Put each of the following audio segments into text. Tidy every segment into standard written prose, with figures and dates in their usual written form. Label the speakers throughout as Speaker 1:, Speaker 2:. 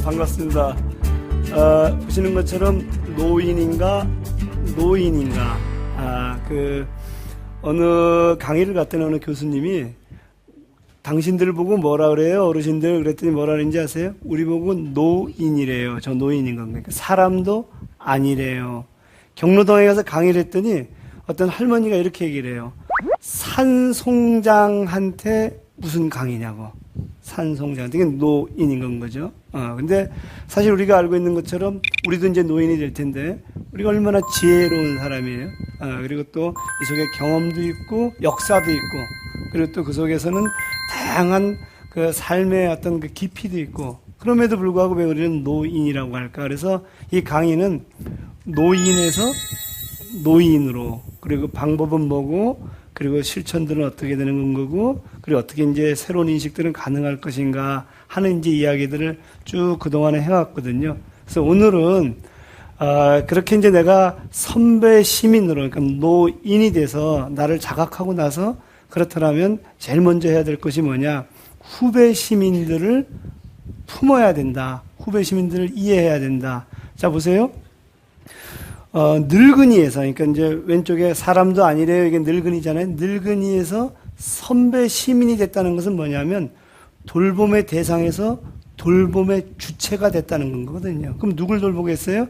Speaker 1: 반갑습니다. 보시는 것처럼 노인인가 어느 강의를 갔던 어느 교수님이 당신들 보고 뭐라 그래요? 어르신들 그랬더니 뭐라 그랬는지 아세요? 우리 보고 노인이래요. 저 노인인 겁니다. 사람도 아니래요. 경로당에 가서 강의를 했더니 어떤 할머니가 이렇게 얘기를 해요. 산송장한테 무슨 강의냐고. 산송장한테. 이게 노인인 건 거죠. 근데 사실 우리가 알고 있는 것처럼 우리도 이제 노인이 될 텐데 우리가 얼마나 지혜로운 사람이에요. 그리고 또 이 속에 경험도 있고 역사도 있고 그리고 또 그 속에서는 다양한 그 삶의 어떤 그 깊이도 있고 그럼에도 불구하고 왜 우리는 노인이라고 할까? 그래서 이 강의는 노인에서 노인으로 그리고 방법은 뭐고 그리고 실천들은 어떻게 되는 거고 그리고 어떻게 이제 새로운 인식들은 가능할 것인가 하는 이제 이야기들을 쭉 그동안에 해왔거든요. 그래서 오늘은 그렇게 이제 내가 선배 시민으로 그러니까 노인이 돼서 나를 자각하고 나서 그렇다면 제일 먼저 해야 될 것이 뭐냐? 후배 시민들을 품어야 된다. 후배 시민들을 이해해야 된다. 자, 보세요. 늙은이에서, 그러니까 이제 왼쪽에 사람도 아니래요. 이게 늙은이잖아요. 늙은이에서 선배 시민이 됐다는 것은 뭐냐면 돌봄의 대상에서 돌봄의 주체가 됐다는 거거든요. 그럼 누굴 돌보겠어요?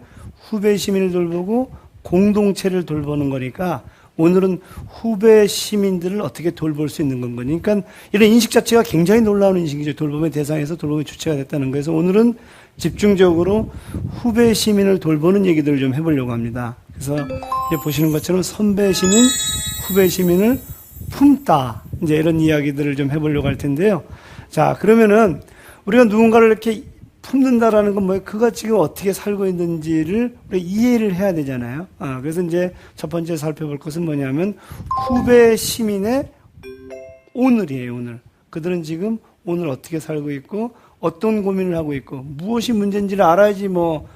Speaker 1: 후배 시민을 돌보고 공동체를 돌보는 거니까 오늘은 후배 시민들을 어떻게 돌볼 수 있는 건 거니까 그러니까 이런 인식 자체가 굉장히 놀라운 인식이죠. 돌봄의 대상에서 돌봄의 주체가 됐다는 거에서 오늘은 집중적으로 후배 시민을 돌보는 얘기들을 좀 해보려고 합니다. 그래서 이제 보시는 것처럼 선배 시민, 후배 시민을 품다. 이제 이런 이야기들을 좀 해보려고 할 텐데요. 자, 그러면은 우리가 누군가를 이렇게 품는다라는 건 뭐예요? 그가 지금 어떻게 살고 있는지를 우리가 이해를 해야 되잖아요. 그래서 이제 첫 번째 살펴볼 것은 뭐냐면 후배 시민의 오늘이에요, 오늘. 그들은 지금 오늘 어떻게 살고 있고 어떤 고민을 하고 있고 무엇이 문제인지를 알아야지 뭐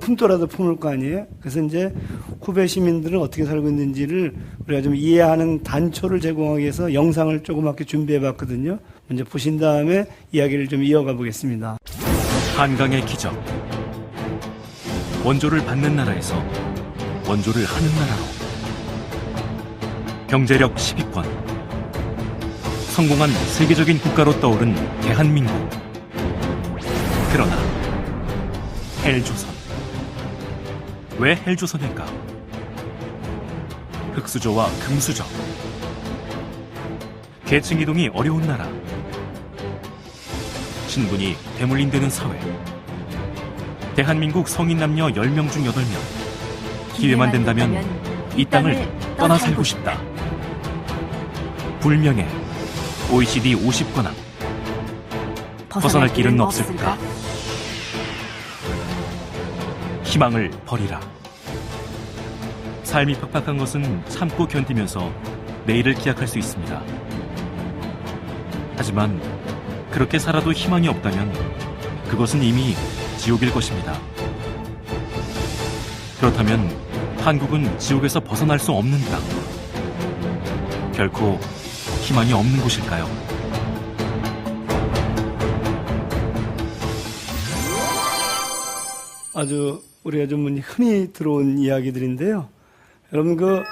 Speaker 1: 품더라도 품을 거 아니에요. 그래서 이제 후배 시민들은 어떻게 살고 있는지를 우리가 좀 이해하는 단초를 제공하기 위해서 영상을 조그맣게 준비해 봤거든요. 먼저 보신 다음에 이야기를 좀 이어가 보겠습니다.
Speaker 2: 한강의 기적. 원조를 받는 나라에서 원조를 하는 나라로. 경제력 10위권. 성공한 세계적인 국가로 떠오른 대한민국. 그러나 헬조선. 왜 헬조선일까? 흑수저와 금수저. 계층 이동이 어려운 나라. 신분이 대물림되는 사회. 대한민국 성인 남녀 10명 중 8명. 기회만 된다면 이 땅을 떠나 살고 싶다. 불명예. OECD 50권항. 벗어날 길은 없을까? 희망을 버리라. 삶이 팍팍한 것은 참고 견디면서 내일을 기약할 수 있습니다. 하지만 그렇게 살아도 희망이 없다면 그것은 이미 지옥일 것입니다. 그렇다면 한국은 지옥에서 벗어날 수 없는 땅, 결코 희망이 없는 곳일까요?
Speaker 1: 아주 우리가 좀 흔히 들어온 이야기들인데요. 여러분 그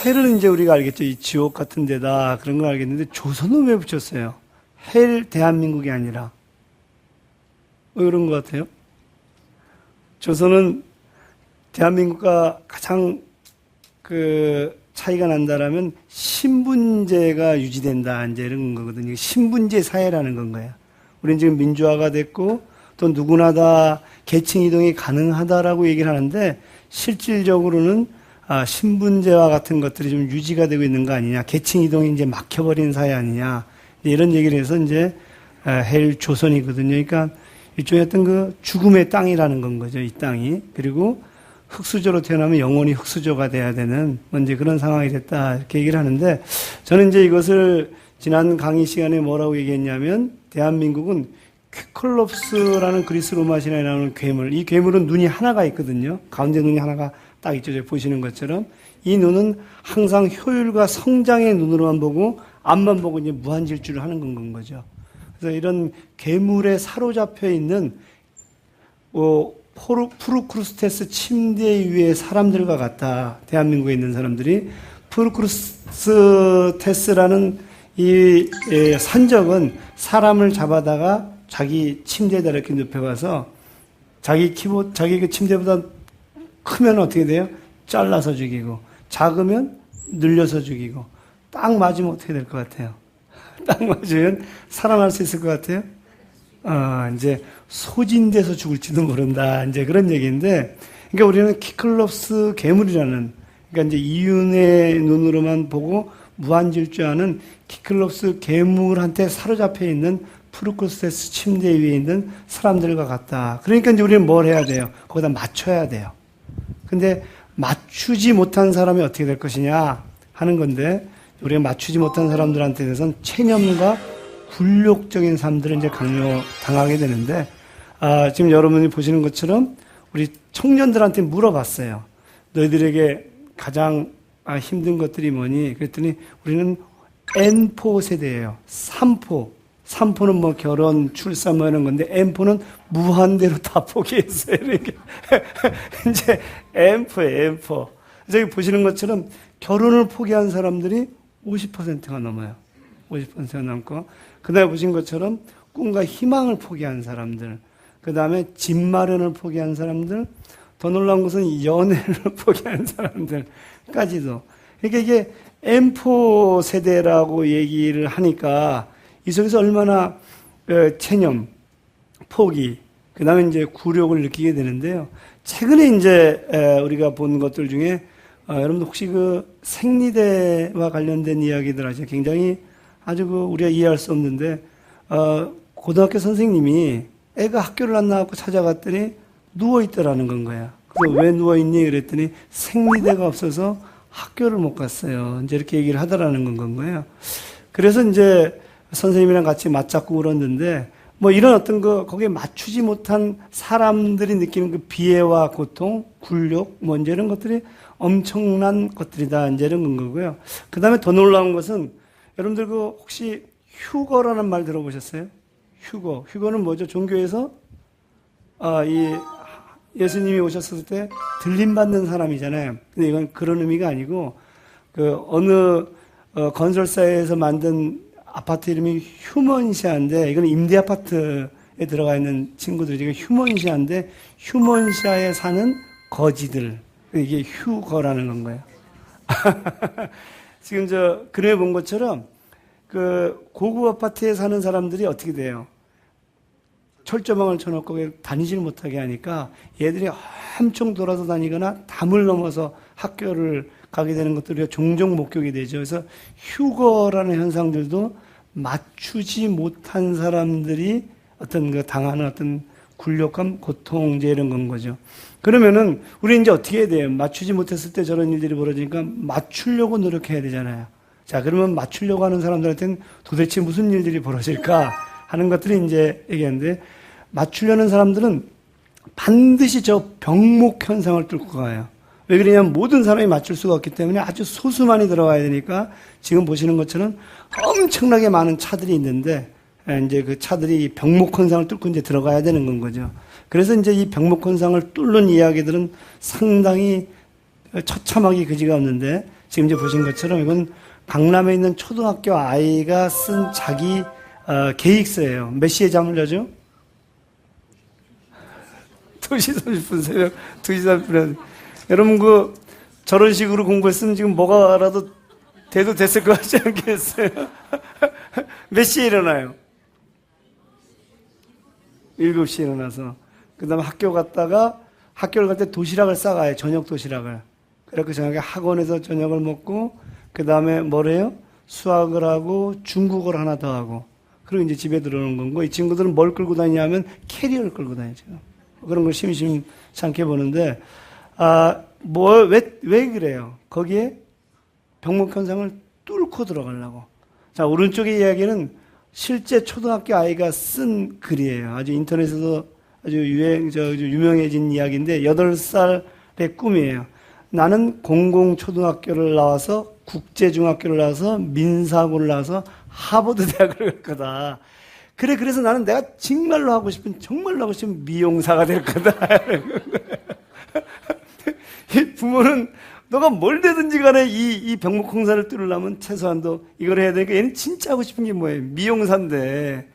Speaker 1: 헬은 이제 우리가 알겠죠. 이 지옥 같은 데다 그런 걸 알겠는데 조선은 왜 붙였어요? 헬 대한민국이 아니라 왜 그런 것 같아요? 조선은 대한민국과 가장 그 차이가 난다라면 신분제가 유지된다 이제 이런 거거든요. 신분제 사회라는 건 거예요. 우리는 지금 민주화가 됐고 또 누구나 다 계층 이동이 가능하다라고 얘기를 하는데 실질적으로는 신분제와 같은 것들이 좀 유지가 되고 있는 거 아니냐. 계층 이동이 이제 막혀버린 사회 아니냐. 이런 얘기를 해서 이제 헬 조선이거든요. 그러니까 일종의 어떤 그 죽음의 땅이라는 건 거죠. 이 땅이. 그리고 흑수저로 태어나면 영원히 흑수저가 돼야 되는 이제 그런 상황이 됐다. 이렇게 얘기를 하는데 저는 이제 이것을 지난 강의 시간에 뭐라고 얘기했냐면 대한민국은 퀴클롭스라는 그리스 로마 신화에 나오는 괴물. 이 괴물은 눈이 하나가 있거든요. 가운데 눈이 하나가 딱 있죠. 보시는 것처럼. 이 눈은 항상 효율과 성장의 눈으로만 보고 앞만 보고 이제 무한질주를 하는 건 거죠. 그래서 이런 괴물에 사로잡혀 있는 프루크루스테스 침대 위에 사람들과 같다. 대한민국에 있는 사람들이. 프루크루스테스라는 이 산적은 사람을 잡아다가 자기 침대에다 이렇게 눕혀가서 자기 그 침대보다 크면 어떻게 돼요? 잘라서 죽이고, 작으면 늘려서 죽이고, 딱 맞으면 어떻게 될 것 같아요? 딱 맞으면 살아날 수 있을 것 같아요? 이제 소진돼서 죽을지도 모른다. 이제 그런 얘기인데, 그러니까 우리는 키클롭스 괴물이라는, 그러니까 이제 이윤의 눈으로만 보고 무한질주하는 키클롭스 괴물한테 사로잡혀 있는 프루크루스테스 침대 위에 있는 사람들과 같다. 그러니까 이제 우리는 뭘 해야 돼요? 거기다 맞춰야 돼요. 근데 맞추지 못한 사람이 어떻게 될 것이냐 하는 건데, 우리가 맞추지 못한 사람들한테 대해서는 체념과 굴욕적인 삶들을 이제 당하게 되는데, 지금 여러분이 보시는 것처럼 우리 청년들한테 물어봤어요. 너희들에게 가장 힘든 것들이 뭐니? 그랬더니 우리는 N4 세대예요. 3포는 뭐 결혼, 출산 뭐 이런 건데, N포는 무한대로 다 포기했어요. 이렇게. 이제 N포예요, N4. 여기 보시는 것처럼 결혼을 포기한 사람들이 50%가 넘어요. 50%가 넘고. 그 다음에 보신 것처럼 꿈과 희망을 포기한 사람들. 그 다음에 집 마련을 포기한 사람들. 더 놀라운 것은 연애를 포기한 사람들까지도. 그러니까 이게 M4 세대라고 얘기를 하니까 이 속에서 얼마나 체념, 포기, 그 다음에 이제 굴욕을 느끼게 되는데요. 최근에 이제 우리가 본 것들 중에 여러분들 혹시 그 생리대와 관련된 이야기들 아시죠? 굉장히 아주 우리가 이해할 수 없는데, 고등학교 선생님이 애가 학교를 안 나가고 찾아갔더니 누워있더라는 건 거야. 그래서 왜 누워있니? 그랬더니 생리대가 없어서 학교를 못 갔어요. 이제 이렇게 얘기를 하더라는 건 거예요. 그래서 이제 선생님이랑 같이 맞잡고 울었는데, 뭐 이런 어떤 거기에 맞추지 못한 사람들이 느끼는 그 비애와 고통, 굴욕, 뭐 이제 이런 것들이 엄청난 것들이다. 이제 이런 건 거고요. 그 다음에 더 놀라운 것은 여러분들 혹시 휴거라는 말 들어보셨어요? 휴거는 뭐죠? 종교에서, 예수님이 오셨을 때 들림받는 사람이잖아요. 근데 이건 그런 의미가 아니고, 어느, 건설사에서 만든 아파트 이름이 휴먼시아인데, 이건 임대 아파트에 들어가 있는 친구들이 휴먼시아인데, 휴먼시아에 사는 거지들. 이게 휴거라는 건 거예요. 지금 그래 본 것처럼, 고급 아파트에 사는 사람들이 어떻게 돼요? 철조망을 쳐놓고 다니질 못하게 하니까 얘들이 엄청 돌아서 다니거나 담을 넘어서 학교를 가게 되는 것들이 종종 목격이 되죠. 그래서 휴거라는 현상들도 맞추지 못한 사람들이 당하는 어떤 굴욕감, 고통, 이제 이런 건 거죠. 그러면은 우리 이제 어떻게 해야 돼요? 맞추지 못했을 때 저런 일들이 벌어지니까 맞추려고 노력해야 되잖아요. 자, 그러면 맞추려고 하는 사람들한테는 도대체 무슨 일들이 벌어질까 하는 것들이 이제 얘기하는데, 맞추려는 사람들은 반드시 저 병목 현상을 뚫고 가요. 왜 그러냐면 모든 사람이 맞출 수가 없기 때문에 아주 소수만이 들어가야 되니까, 지금 보시는 것처럼 엄청나게 많은 차들이 있는데, 이제 그 차들이 병목 현상을 뚫고 이제 들어가야 되는 건 거죠. 그래서 이제 이 병목 현상을 뚫는 이야기들은 상당히 처참하기 그지가 없는데, 지금 이제 보신 것처럼 이건 강남에 있는 초등학교 아이가 쓴 자기 계획서예요. 몇 시에 잠을 자죠? 2시 30분, 새벽 2시 30분에. 여러분, 저런 식으로 공부했으면 지금 뭐가라도 돼도 됐을 것 같지 않겠어요? 몇 시에 일어나요? 7시에 일어나서. 그 다음에 학교를 갈 때 도시락을 싸가요. 저녁 도시락을. 그래서 저녁에 학원에서 저녁을 먹고, 그 다음에 뭐래요? 수학을 하고, 중국어를 하나 더 하고. 그리고 이제 집에 들어오는 건고, 이 친구들은 뭘 끌고 다니냐면 캐리어를 끌고 다니죠. 그런 걸 심심찮게 보는데, 왜 그래요? 거기에 병목 현상을 뚫고 들어가려고. 자, 오른쪽의 이야기는 실제 초등학교 아이가 쓴 글이에요. 아주 인터넷에서 아주 유명해진 이야기인데, 8살의 꿈이에요. 나는 공공초등학교를 나와서, 국제중학교를 나와서, 민사고를 나와서 하버드 대학을 갈 거다. 그래서 나는 내가 정말로 하고 싶은 미용사가 될 거다. 이 부모는 너가 뭘 되든지 간에 이 병목홍사를 뚫으려면 최소한도 이걸 해야 되니까 얘는 진짜 하고 싶은 게 뭐예요? 미용사인데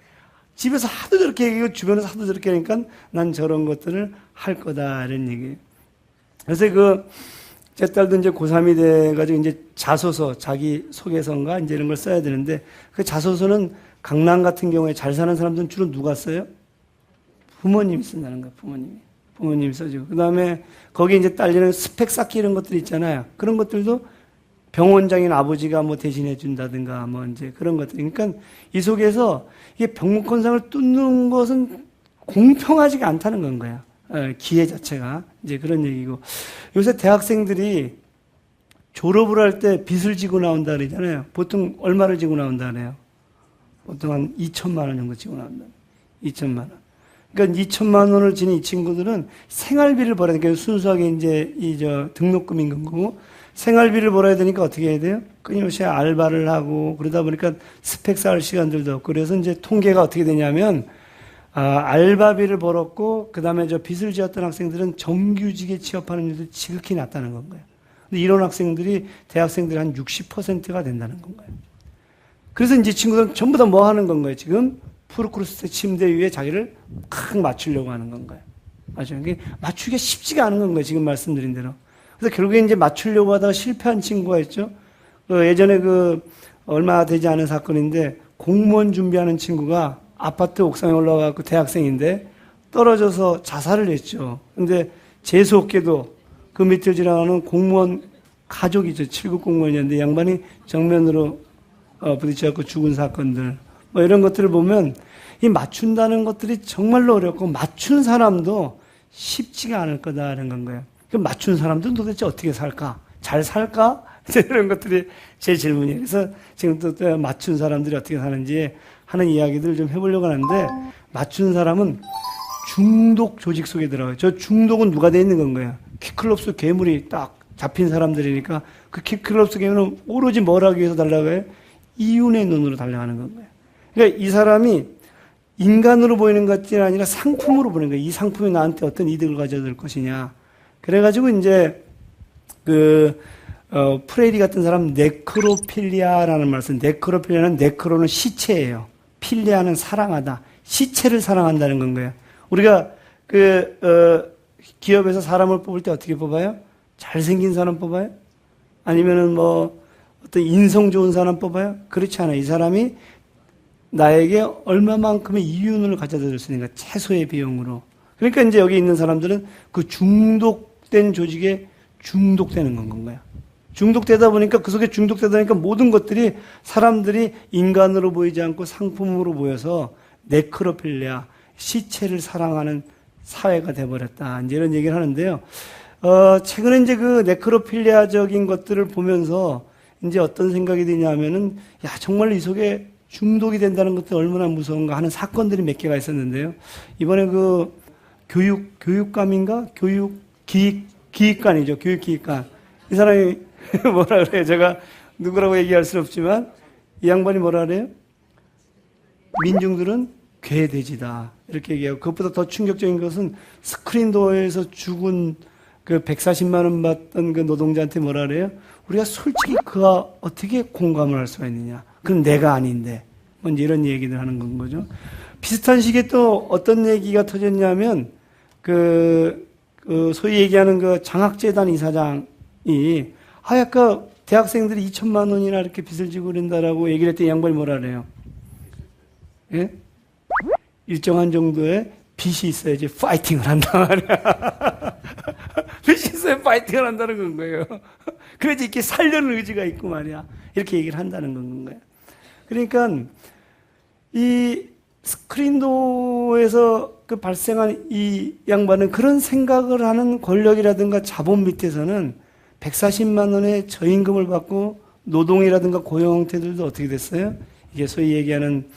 Speaker 1: 집에서 하도 저렇게 얘기하고 주변에서 하도 저렇게 하니까 난 저런 것들을 할 거다 이런 얘기예요. 그래서 제 딸도 이제 고3이 돼가지고 이제 자소서, 자기 소개서인가 이제 이런 걸 써야 되는데 그 자소서는 강남 같은 경우에 잘 사는 사람들은 주로 누가 써요? 부모님이 쓴다는 거예요, 부모님이 써주고. 그 다음에 거기에 이제 딸리는 스펙 쌓기 이런 것들 있잖아요. 그런 것들도 병원장인 아버지가 뭐 대신해 준다든가 뭐 이제 그런 것들. 그러니까 이 속에서 이게 병목혼상을 뚫는 것은 공평하지가 않다는 건 거야. 기회 자체가. 이제 그런 얘기고. 요새 대학생들이 졸업을 할 때 빚을 지고 나온다 그러잖아요. 보통 얼마를 지고 나온다 그래요? 보통 한 2천만 원 정도 지고 나온다. 2천만 원. 그러니까 2천만 원을 지닌 이 친구들은 생활비를 벌어야 되니까 순수하게 이제 등록금인 거고 생활비를 벌어야 되니까 어떻게 해야 돼요? 끊임없이 알바를 하고 그러다 보니까 스펙 쌓을 시간들도 없고 그래서 이제 통계가 어떻게 되냐면 알바비를 벌었고 그다음에 빚을 지었던 학생들은 정규직에 취업하는 일도 지극히 낮다는 건 거예요. 근데 이런 학생들이 대학생들이 한 60%가 된다는 건 거예요. 그래서 이제 친구들은 전부 다 뭐 하는 건 거예요? 지금 푸르크루스 침대 위에 자기를 칵 맞추려고 하는 건 거예요. 맞아요. 이게 맞추기가 쉽지가 않은 건 거예요. 지금 말씀드린 대로. 그래서 결국에 이제 맞추려고 하다가 실패한 친구가 있죠. 예전에 얼마 되지 않은 사건인데 공무원 준비하는 친구가 아파트 옥상에 올라가고 대학생인데 떨어져서 자살을 했죠. 근데 재수없게도 그 밑을 지나가는 공무원 가족이죠. 7급 공무원이었는데 양반이 정면으로 부딪혀갖고 죽은 사건들. 뭐 이런 것들을 보면 이 맞춘다는 것들이 정말로 어렵고 맞춘 사람도 쉽지가 않을 거다라는 건 거예요. 그럼 맞춘 사람들은 도대체 어떻게 살까? 잘 살까? 이런 것들이 제 질문이에요. 그래서 지금 또 맞춘 사람들이 어떻게 사는지 하는 이야기들을 좀 해보려고 하는데 맞춘 사람은 중독 조직 속에 들어가요. 저 중독은 누가 돼 있는 건 거예요? 키클럽 속 괴물이 딱 잡힌 사람들이니까 그 키클럽 속 괴물은 오로지 뭘 하기 위해서 달려가요? 이윤의 눈으로 달려가는 건 거예요. 그러니까 이 사람이 인간으로 보이는 것이 아니라 상품으로 보는 거예요. 이 상품이 나한테 어떤 이득을 가져다 줄 것이냐. 그래가지고 이제 프레이리 같은 사람 네크로필리아라는 말을 써요. 네크로필리아는 네크로는 시체예요. 필리아는 사랑하다. 시체를 사랑한다는 건 거예요. 우리가 기업에서 사람을 뽑을 때 어떻게 뽑아요? 잘생긴 사람 뽑아요? 아니면은 어떤 인성 좋은 사람 뽑아요? 그렇지 않아요. 이 사람이 나에게 얼마만큼의 이윤을 가져다 줄 수 있는가. 최소의 비용으로. 그러니까 이제 여기 있는 사람들은 그 중독된 조직에 중독되는 건 거야. 중독되다 보니까 그 속에 중독되다 보니까 모든 것들이 사람들이 인간으로 보이지 않고 상품으로 보여서 네크로필리아, 시체를 사랑하는 사회가 돼버렸다. 이제 이런 얘기를 하는데요. 최근에 이제 그 네크로필리아적인 것들을 보면서 이제 어떤 생각이 드냐면은 정말 이 속에 중독이 된다는 것도 얼마나 무서운가 하는 사건들이 몇 개가 있었는데요. 이번에 교육감인가? 기획관이죠. 교육기획관. 이 사람이 뭐라 그래요? 제가 누구라고 얘기할 수 없지만 이 양반이 뭐라 그래요? 민중들은 괴돼지다. 이렇게 얘기하고 그것보다 더 충격적인 것은 스크린도어에서 죽은 140만 원 받던 그 노동자한테 뭐라 그래요? 우리가 솔직히 그가 어떻게 공감을 할 수가 있느냐. 그건 내가 아닌데. 뭔지 이런 얘기들 하는 건 거죠. 비슷한 시기에 또 어떤 얘기가 터졌냐면 소위 얘기하는 장학재단 이사장이 아까 대학생들이 2천만 원이나 이렇게 빚을 지고 그런다라고 얘기를 했더니 양반이 뭐라 그래요? 예? 일정한 정도의 빚이 있어야지 파이팅을 한다 말이야. 빚이 있어야 파이팅을 한다는 건 거예요. 그래야지 이렇게 살려는 의지가 있고 말이야. 이렇게 얘기를 한다는 건 거예요. 그러니까 이 스크린도에서 발생한 이 양반은 그런 생각을 하는 권력이라든가 자본 밑에서는 140만 원의 저임금을 받고 노동이라든가 고용 형태들도 어떻게 됐어요? 이게 소위 얘기하는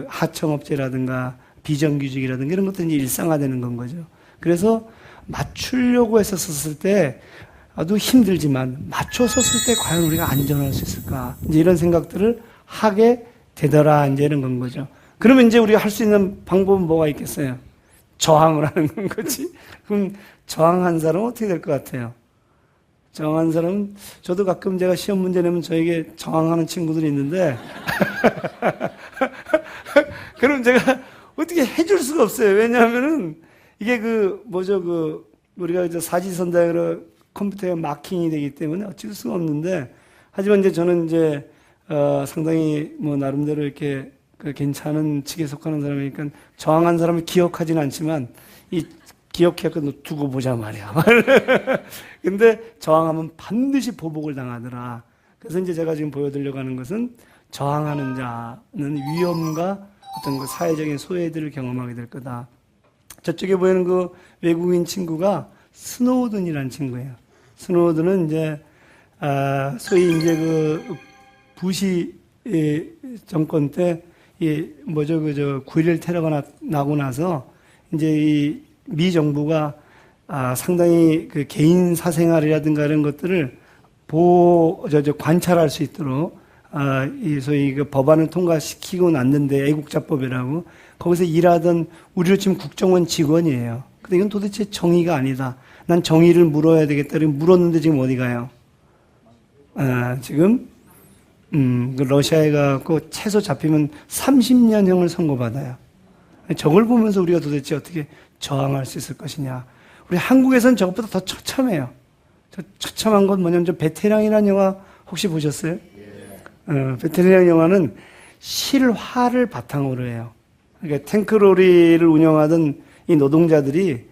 Speaker 1: 하청업체라든가 비정규직이라든가 이런 것들이 일상화되는 건 거죠. 그래서 맞추려고 했었을 때 아주 힘들지만 맞춰섰을 때 과연 우리가 안전할 수 있을까? 이제 이런 생각들을 하게 되더라. 이제 이런 건 거죠. 그러면 이제 우리가 할 수 있는 방법은 뭐가 있겠어요? 저항을 하는 거지. 그럼 저항한 사람은 어떻게 될 것 같아요? 저항한 사람은, 저도 가끔 제가 시험 문제 내면 저에게 저항하는 친구들이 있는데, 그럼 제가 어떻게 해줄 수가 없어요. 왜냐하면은, 이게 우리가 이제 사지선다로 컴퓨터에 마킹이 되기 때문에 어쩔 수가 없는데, 하지만 이제 저는 이제, 상당히 나름대로 이렇게 괜찮은 측에 속하는 사람이니까 저항한 사람을 기억하지는 않지만, 기억해서 두고 보자 말이야. 근데 저항하면 반드시 보복을 당하더라. 그래서 이제 제가 지금 보여드리려고 하는 것은 저항하는 자는 위험과 어떤 그 사회적인 소외들을 경험하게 될 거다. 저쪽에 보이는 그 외국인 친구가 스노우든이라는 친구예요. 스노우든은 이제, 소위 이제 부시 정권 때, 9.11 테러가 나고 나서 이제 미 정부가 상당히 그 개인 사생활이라든가 이런 것들을 관찰할 수 있도록 소위 그 법안을 통과시키고 났는데, 애국자법이라고 거기서 일하던 우리로 치면 국정원 직원이에요. 근데 이건 도대체 정의가 아니다. 난 정의를 물어야 되겠다. 물었는데 지금 어디 가요? 지금 그 러시아에 가고 최소 잡히면 30년형을 선고받아요. 저걸 보면서 우리가 도대체 어떻게 저항할 수 있을 것이냐. 우리 한국에서는 저것보다 더 처참해요. 처참한 건 뭐냐면, 베테랑이라는 영화 혹시 보셨어요? 베테랑이라는 영화는 실화를 바탕으로 해요. 그러니까 탱크로리를 운영하던 이 노동자들이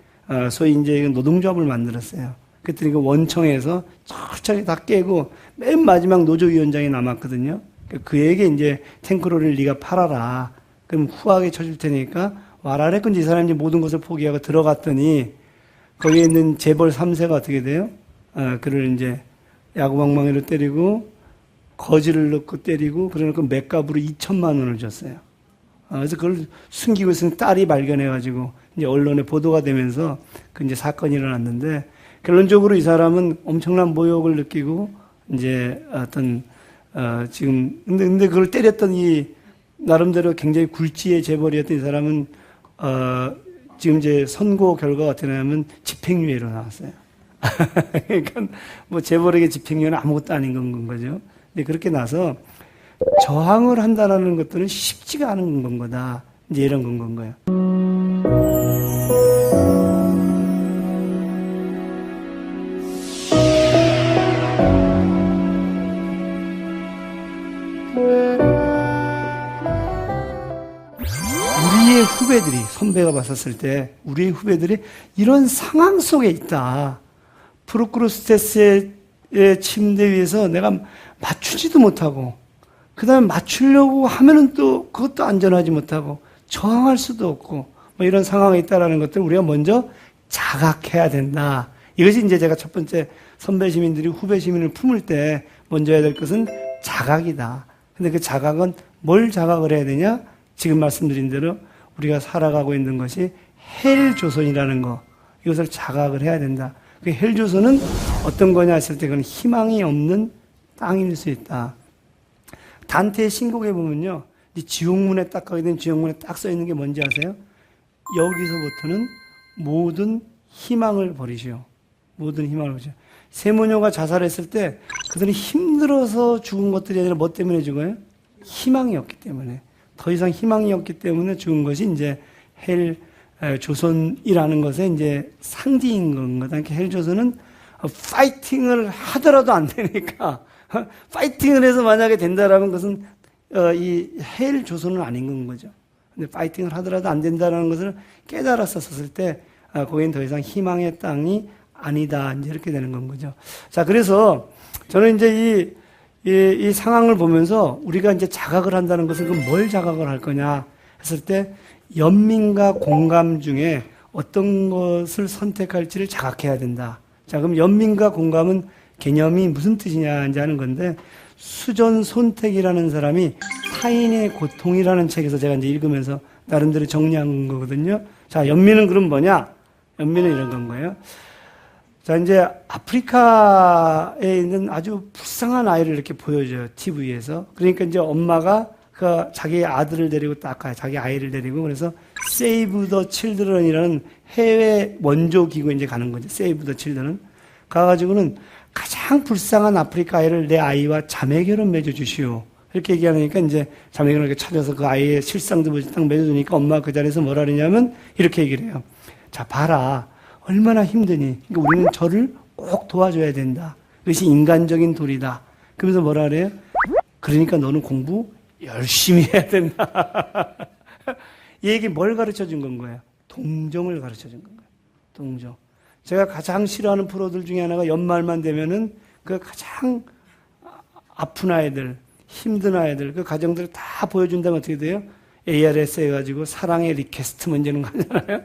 Speaker 1: 소위 이제 노동조합을 만들었어요. 그랬더니 그 원청에서 철저히 다 깨고 맨 마지막 노조위원장이 남았거든요. 그에게 이제 탱크로리를 네가 팔아라. 그럼 후하게 쳐줄 테니까 와라 그랬건지, 이 사람이 이제 모든 것을 포기하고 들어갔더니 거기에 있는 재벌 3세가 어떻게 돼요? 그를 이제 야구방망이로 때리고 거지를 넣고 때리고, 그러니까 맥값으로 2천만 원을 줬어요. 그래서 그걸 숨기고 있으니 딸이 발견해가지고 이제 언론에 보도가 되면서 그 이제 사건이 일어났는데, 결론적으로 이 사람은 엄청난 모욕을 느끼고 이제 근데 그걸 때렸던 이 나름대로 굉장히 굴지의 재벌이었던 이 사람은 지금 이제 선고 결과가 어떻게 나냐면 집행유예로 나왔어요. 그러니까 재벌에게 집행유예는 아무것도 아닌 건 거죠. 근데 그렇게 나서 저항을 한다라는 것들은 쉽지가 않은 건 거다. 이제 이런 건 거예요. 우리의 후배들이, 선배가 봤었을 때 우리의 후배들이 이런 상황 속에 있다. 프로크루스테스의 침대 위에서 내가 맞추지도 못하고, 그 다음에 맞추려고 하면은 또 그것도 안전하지 못하고 저항할 수도 없고 이런 상황에 있다라는 것들을 우리가 먼저 자각해야 된다. 이것이 이제 제가 첫 번째, 선배 시민들이 후배 시민을 품을 때 먼저 해야 될 것은 자각이다. 근데 그 자각은 뭘 자각을 해야 되냐? 지금 말씀드린 대로 우리가 살아가고 있는 것이 헬조선이라는 거, 이것을 자각을 해야 된다. 그 헬조선은 어떤 거냐 했을 때 그건 희망이 없는 땅일 수 있다. 단테의 신곡에 보면요, 이 지옥문에 딱 가게 되면 지옥문에 딱 써 있는 게 뭔지 아세요? 여기서부터는 모든 희망을 버리시오. 모든 희망을 버리시오. 세모녀가 자살했을 때 그들은 힘들어서 죽은 것들이 아니라 뭐 때문에 죽어요? 희망이 없기 때문에. 더 이상 희망이 없기 때문에 죽은 것이 이제 헬 조선이라는 것의 이제 상징인 건 거다. 그러니까 헬 조선은 파이팅을 하더라도 안 되니까, 파이팅을 해서 만약에 된다라는 것은 이 헬 조선은 아닌 건 거죠. 근데 파이팅을 하더라도 안 된다라는 것을 깨달았었을 때 거기는 더 이상 희망의 땅이 아니다. 이제 이렇게 되는 건 거죠. 자, 그래서 저는 이제 이 상황을 보면서 우리가 이제 자각을 한다는 것은 그럼 뭘 자각을 할 거냐 했을 때 연민과 공감 중에 어떤 것을 선택할지를 자각해야 된다. 자, 그럼 연민과 공감은 개념이 무슨 뜻이냐 이제 하는 건데, 수전 손택이라는 사람이 타인의 고통이라는 책에서 제가 이제 읽으면서 나름대로 정리한 거거든요. 자, 연민은 그럼 뭐냐? 연민은 이런 건 거예요. 자, 이제 아프리카에 있는 아주 불쌍한 아이를 이렇게 보여줘요. TV에서. 그러니까 이제 엄마가 그 자기 아들을 데리고 딱 가요. 자기 아이를 데리고. 그래서 Save the Children이라는 해외 원조 기구에 이제 가는 거죠. Save the Children. 가가지고는 가장 불쌍한 아프리카 아이를 내 아이와 자매 결혼 맺어주시오. 이렇게 얘기하니까 이제 자매 결혼을 찾아서 그 아이의 실상도 딱 맺어주니까 엄마가 그 자리에서 뭐라 그러냐면 이렇게 얘기를 해요. 자, 봐라. 얼마나 힘드니. 그러니까 우리는 저를 꼭 도와줘야 된다. 그것이 인간적인 도리다. 그러면서 뭐라 그래요? 그러니까 너는 공부 열심히 해야 된다. 이 얘기 뭘 가르쳐 준 건 거예요? 동정을 가르쳐 준 건 거예요. 동정. 제가 가장 싫어하는 프로들 중에 하나가 연말만 되면은 그 가장 아픈 아이들, 힘든 아이들, 그 가정들을 다 보여준다면 어떻게 돼요? ARS 해가지고 사랑의 리퀘스트 문제는 거잖아요.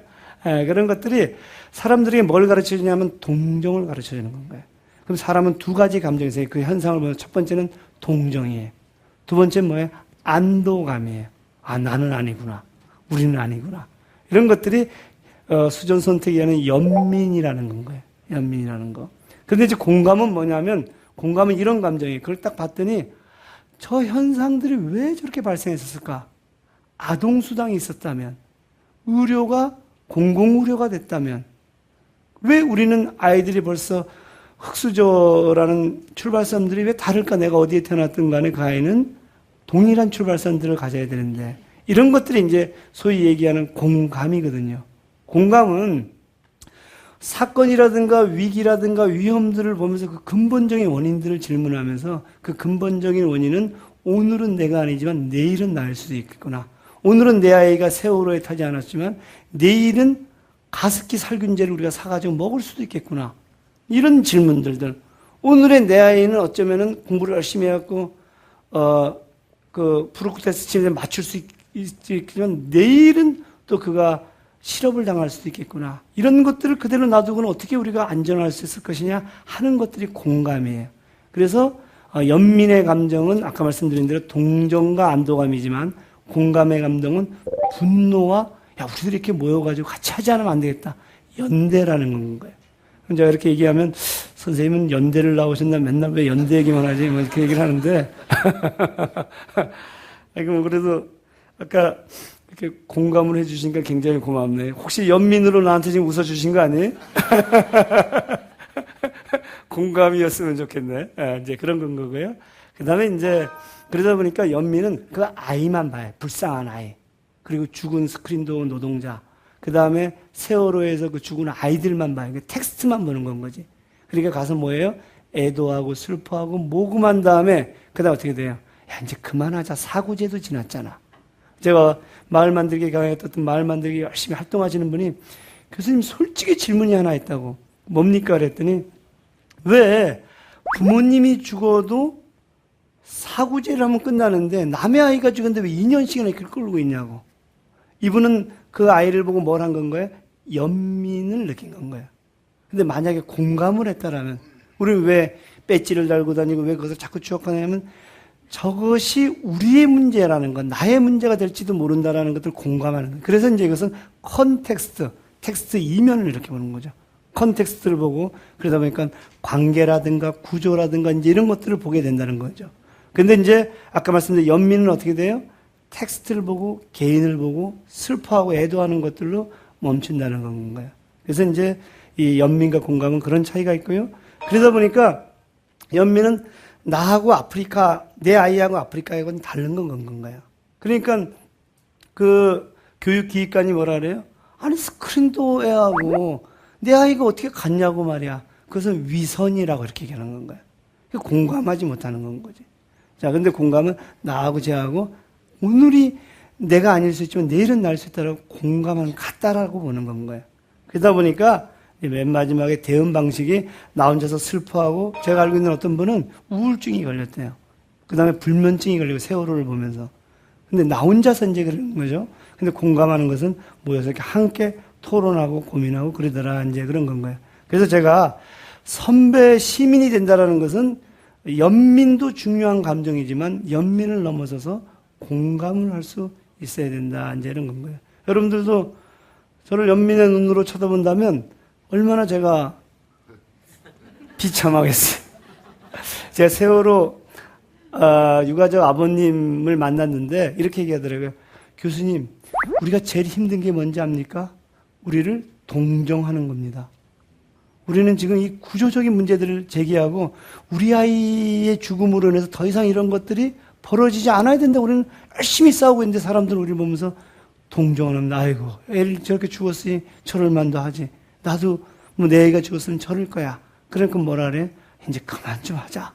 Speaker 1: 그런 것들이 사람들에게 뭘 가르쳐 주냐면 동정을 가르쳐 주는 건가요? 그럼 사람은 두 가지 감정이 있어요. 그 현상을 보면 첫 번째는 동정이에요. 두 번째는 뭐예요? 안도감이에요. 아, 나는 아니구나. 우리는 아니구나. 이런 것들이 수전 선택이 하는 연민이라는 건 거예요. 연민이라는 거. 근데 이제 공감은 뭐냐면, 공감은 이런 감정이에요. 그걸 딱 봤더니, 저 현상들이 왜 저렇게 발생했었을까? 아동수당이 있었다면, 의료가 공공의료가 됐다면, 왜 우리는 아이들이 벌써 흑수저라는 출발선들이 왜 다를까? 내가 어디에 태어났든 간에 그 아이는 동일한 출발선들을 가져야 되는데, 이런 것들이 이제 소위 얘기하는 공감이거든요. 공감은 사건이라든가 위기라든가 위험들을 보면서 그 근본적인 원인들을 질문하면서 그 근본적인 원인은 오늘은 내가 아니지만 내일은 나일 수도 있겠구나. 오늘은 내 아이가 세월호에 타지 않았지만 내일은 가습기 살균제를 우리가 사가지고 먹을 수도 있겠구나. 이런 질문들들. 오늘의 내 아이는 어쩌면은 공부를 열심히 해갖고, 그 프로크 테스트 치는데 맞출 수 있지만 내일은 또 그가 실업을 당할 수도 있겠구나. 이런 것들을 그대로 놔두고는 어떻게 우리가 안전할 수 있을 것이냐 하는 것들이 공감이에요. 그래서 연민의 감정은 아까 말씀드린 대로 동정과 안도감이지만 공감의 감정은 분노와 야 우리들이 이렇게 모여가지고 같이 하지 않으면 안 되겠다. 연대라는 거예요. 제가 이렇게 얘기하면 선생님은 연대를 나오셨나 맨날 왜 연대 얘기만 하지? 뭐 이렇게 얘기를 하는데 그래도 아까 이렇게 공감을 해주시니까 굉장히 고맙네요. 혹시 연민으로 나한테 지금 웃어주신 거 아니에요? 공감이었으면 좋겠네. 이제 그런 건 거고요. 그 다음에 이제 그러다 보니까 연민은 그 아이만 봐요. 불쌍한 아이. 그리고 죽은 스크린도어 노동자. 그 다음에 세월호에서 그 죽은 아이들만 봐요. 텍스트만 보는 건 거지. 그러니까 가서 뭐예요? 애도하고 슬퍼하고 모금한 다음에 그 다음 어떻게 돼요? 야 이제 그만하자. 사고제도 지났잖아. 제가 마을 만들기 강의했던 마을 만들기 열심히 활동하시는 분이 교수님 솔직히 질문이 하나 있다고. 뭡니까? 그랬더니 왜 부모님이 죽어도 사고제를 하면 끝나는데 남의 아이가 죽었는데 왜 2년씩이나 이렇게 끌고 있냐고. 이분은 그 아이를 보고 뭘 한 건가요? 연민을 느낀 건 거예요. 근데 만약에 공감을 했다라면 우리는 왜 배지를 달고 다니고 왜 그것을 자꾸 추억하냐면 저것이 우리의 문제라는 건 나의 문제가 될지도 모른다라는 것들을 공감하는 거예요. 그래서 이제 이것은 컨텍스트, 텍스트 이면을 이렇게 보는 거죠. 컨텍스트를 보고 그러다 보니까 관계라든가 구조라든가 이제 이런 것들을 보게 된다는 거죠. 근데 이제 아까 말씀드린 연민은 어떻게 돼요? 텍스트를 보고 개인을 보고 슬퍼하고 애도하는 것들로 멈춘다는 건가요. 그래서 이제 이 연민과 공감은 그런 차이가 있고요. 그러다 보니까 연민은 나하고 아프리카, 내 아이하고 아프리카하고는 다른 건가요. 그러니까 그 교육기획관이 뭐라 그래요? 아니 스크린도 애하고 내 아이가 어떻게 같냐고 말이야. 그것은 위선이라고 이렇게 얘기하는 건가요. 공감하지 못하는 건 거지. 자, 근데 공감은 나하고 쟤하고 오늘이 내가 아닐 수 있지만 내일은 날 수 있다라고 공감은 같다라고 보는 건가요. 그러다 보니까 맨 마지막에 대응 방식이 나 혼자서 슬퍼하고 제가 알고 있는 어떤 분은 우울증이 걸렸대요. 그 다음에 불면증이 걸리고 세월호를 보면서. 근데 나 혼자서 이제 그런 거죠. 근데 공감하는 것은 모여서 이렇게 함께 토론하고 고민하고 그러더라 이제 그런 건가요. 그래서 제가 선배 시민이 된다라는 것은 연민도 중요한 감정이지만 연민을 넘어서서 공감을 할 수 있어야 된다 이제 이런 건가요. 여러분들도 저를 연민의 눈으로 쳐다본다면 얼마나 제가 비참하겠어요. 제가 세월호 유가족 아버님을 만났는데 이렇게 얘기하더라고요. 교수님, 우리가 제일 힘든 게 뭔지 압니까? 우리를 동정하는 겁니다. 우리는 지금 이 구조적인 문제들을 제기하고 우리 아이의 죽음으로 인해서 더 이상 이런 것들이 벌어지지 않아야 된다. 우리는 열심히 싸우고 있는데 사람들은 우리를 보면서 동정하는, 아이고, 애를 저렇게 죽었으니 저럴 만도 하지. 나도 뭐 내 애가 죽었으면 저럴 거야. 그러니까 뭐라 그래? 이제 그만 좀 하자.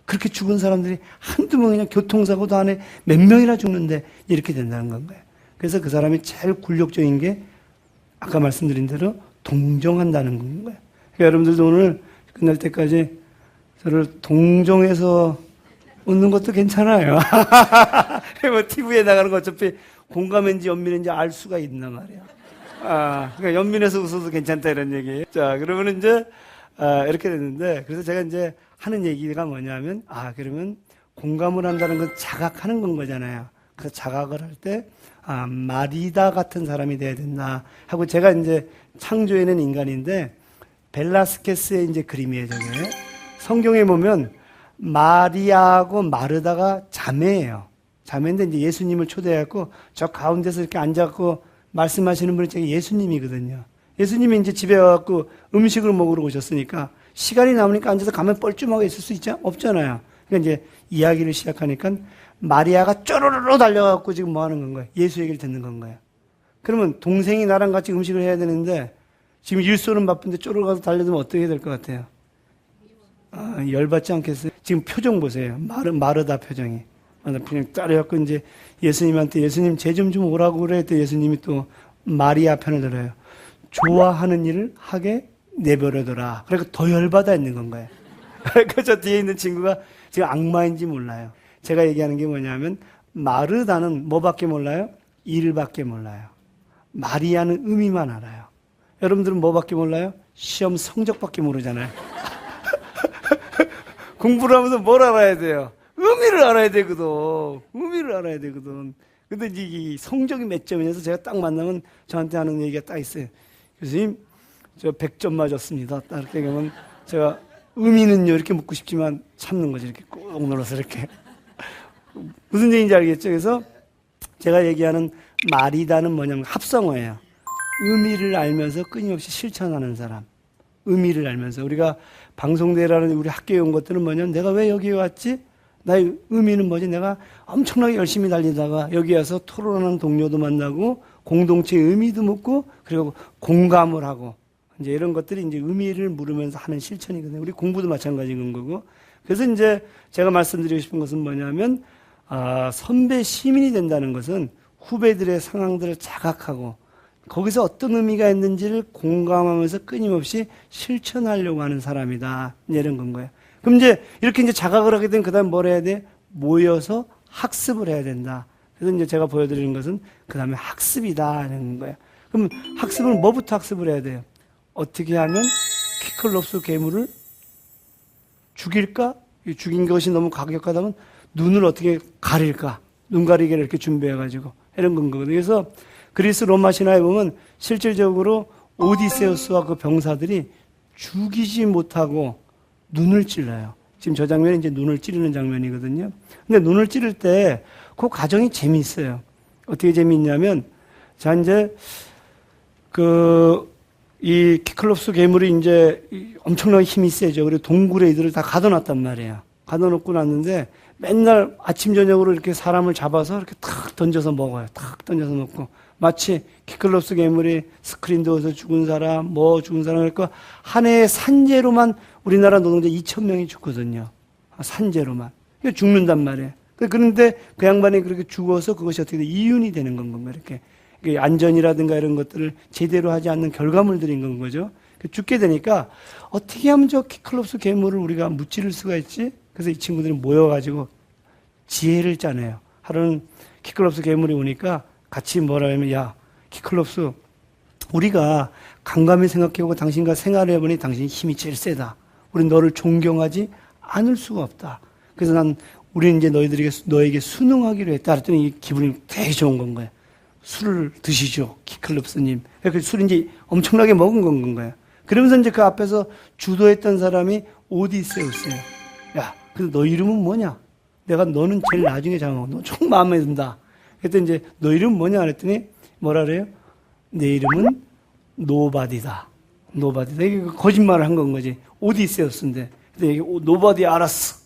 Speaker 1: 그렇게 죽은 사람들이 한두 명이나 교통사고도 안에 몇 명이나 죽는데 이렇게 된다는 건가요. 그래서 그 사람이 제일 굴욕적인 게 아까 말씀드린 대로 동정한다는 거예요. 그러니까 여러분들도 오늘 끝날 때까지 저를 동정해서 웃는 것도 괜찮아요. 뭐 TV에 나가는 거 어차피 공감인지 연민인지 알 수가 있단 말이야. 그러니까 연민해서 웃어도 괜찮다 이런 얘기예요. 자, 그러면 이제 이렇게 됐는데, 그래서 제가 이제 하는 얘기가 뭐냐면, 그러면 공감을 한다는 건 자각하는 건 거잖아요. 그래서 자각을 할 때, 마리다 같은 사람이 돼야 된다 하고, 제가 이제 창조해낸 인간인데, 벨라스케스의 이제 그림이에요, 저게. 성경에 보면, 마리아하고 마르다가 자매예요. 자매인데 이제 예수님을 초대해갖고, 저 가운데서 이렇게 앉아갖고 말씀하시는 분이 제가 예수님이거든요. 예수님이 이제 집에 와갖고 음식을 먹으러 오셨으니까 시간이 남으니까 앉아서 가면 뻘쭘하게 있을 수 있죠? 없잖아요. 그러니까 이제 이야기를 시작하니까 마리아가 쪼르르 달려갖고 지금 뭐 하는 건가요? 예수 얘기를 듣는 건가요? 그러면 동생이 나랑 같이 음식을 해야 되는데 지금 일소는 바쁜데 쪼르르 가서 달려들면 어떻게 해야 될 것 같아요? 열받지 않겠어요? 지금 표정 보세요. 마르다 표정이. 그냥 따라갖고 이제 예수님한테 예수님 쟤 좀 오라고 그래 했더니 예수님이 또 마리아 편을 들어요. 좋아하는 일을 하게 내버려둬라. 그러니까 더 열받아 있는 건가요. 그러니까 저 뒤에 있는 친구가 지금 악마인지 몰라요. 제가 얘기하는 게 뭐냐면 마르다는 뭐밖에 몰라요? 일밖에 몰라요. 마리아는 의미만 알아요. 여러분들은 뭐밖에 몰라요? 시험 성적밖에 모르잖아요. 공부를 하면서 뭘 알아야 돼요? 의미를 알아야 되거든. 의미를 알아야 되거든. 근데 이제 이 성적이 몇 점이냐서 제가 딱 만나면 저한테 하는 얘기가 딱 있어요. 교수님, 저 100점 맞았습니다. 딱 이렇게 얘기하면 제가 의미는요 이렇게 묻고 싶지만 참는 거지. 이렇게 꾹 눌러서 이렇게. 무슨 얘기인지 알겠죠? 그래서 제가 얘기하는 마리다는 뭐냐면 합성어예요. 의미를 알면서 끊임없이 실천하는 사람. 의미를 알면서. 우리가 방송대라는 우리 학교에 온 것들은 뭐냐면 내가 왜 여기에 왔지? 나의 의미는 뭐지? 내가 엄청나게 열심히 달리다가 여기 와서 토론하는 동료도 만나고 공동체의 의미도 묻고 그리고 공감을 하고 이제 이런 것들이 이제 의미를 물으면서 하는 실천이거든요. 우리 공부도 마찬가지인 거고. 그래서 이제 제가 말씀드리고 싶은 것은 뭐냐면 선배 시민이 된다는 것은 후배들의 상황들을 자각하고 거기서 어떤 의미가 있는지를 공감하면서 끊임없이 실천하려고 하는 사람이다. 이런 건 거예요. 그럼 이제 이렇게 이제 자각을 하게 되면 그다음 뭘 해야 돼? 모여서 학습을 해야 된다. 그래서 이제 제가 보여드리는 것은 그다음에 학습이다라는 거예요. 그럼 학습은 뭐부터 학습을 해야 돼요? 어떻게 하면 키클롭스 괴물을 죽일까? 죽인 것이 너무 과격하다면 눈을 어떻게 가릴까? 눈 가리개를 이렇게 준비해가지고 이런 건 거거든요. 그래서 그리스 로마 신화에 보면 실질적으로 오디세우스와 그 병사들이 죽이지 못하고 눈을 찔러요. 지금 저 장면이 이제 눈을 찌르는 장면이거든요. 근데 눈을 찌를 때 그 과정이 재미있어요. 어떻게 재미있냐면, 자, 이제, 이 키클롭스 괴물이 이제 엄청나게 힘이 세죠. 그리고 동굴에 이들을 다 가둬놨단 말이에요. 가둬놓고 났는데 맨날 아침, 저녁으로 이렇게 사람을 잡아서 이렇게 탁 던져서 먹어요. 탁 던져서 먹고. 마치 키클롭스 괴물이 스크린도어에서 죽은 사람, 뭐 죽은 사람, 그러니까 한 해에 산재로만 우리나라 노동자 2,000명이 죽거든요. 산재로만. 그러니까 죽는단 말이에요. 그런데 그 양반이 그렇게 죽어서 그것이 어떻게 돼? 이윤이 되는 건 건가, 이렇게. 안전이라든가 이런 것들을 제대로 하지 않는 결과물들인 건 거죠. 죽게 되니까 어떻게 하면 저 키클롭스 괴물을 우리가 무찌를 수가 있지? 그래서 이 친구들이 모여가지고 지혜를 짜내요. 하루는 키클롭스 괴물이 오니까 같이 뭐라 하면, 야, 키클롭스, 우리가 강감히 생각해보고 당신과 생활해보니 당신이 힘이 제일 세다. 우린 너를 존경하지 않을 수가 없다. 그래서 우리는 이제 너에게 순응하기로 했다. 그랬더니 이 기분이 되게 좋은 건 거예요. 술을 드시죠, 키클롭스님. 그 술을 이제 엄청나게 먹은 건 거예요. 그러면서 이제 그 앞에서 주도했던 사람이 오디세우스예요. 야, 근데 너 이름은 뭐냐? 내가 너는 제일 나중에 잡아먹어. 너 총 마음에 든다. 그랬더니 이제 너 이름 뭐냐 그랬더니 뭐라 그래요? 내 이름은 노바디다. 노바디다. 이게 거짓말을 한 건 거지. 오디세우스인데. 근데 이게 노바디 알았어.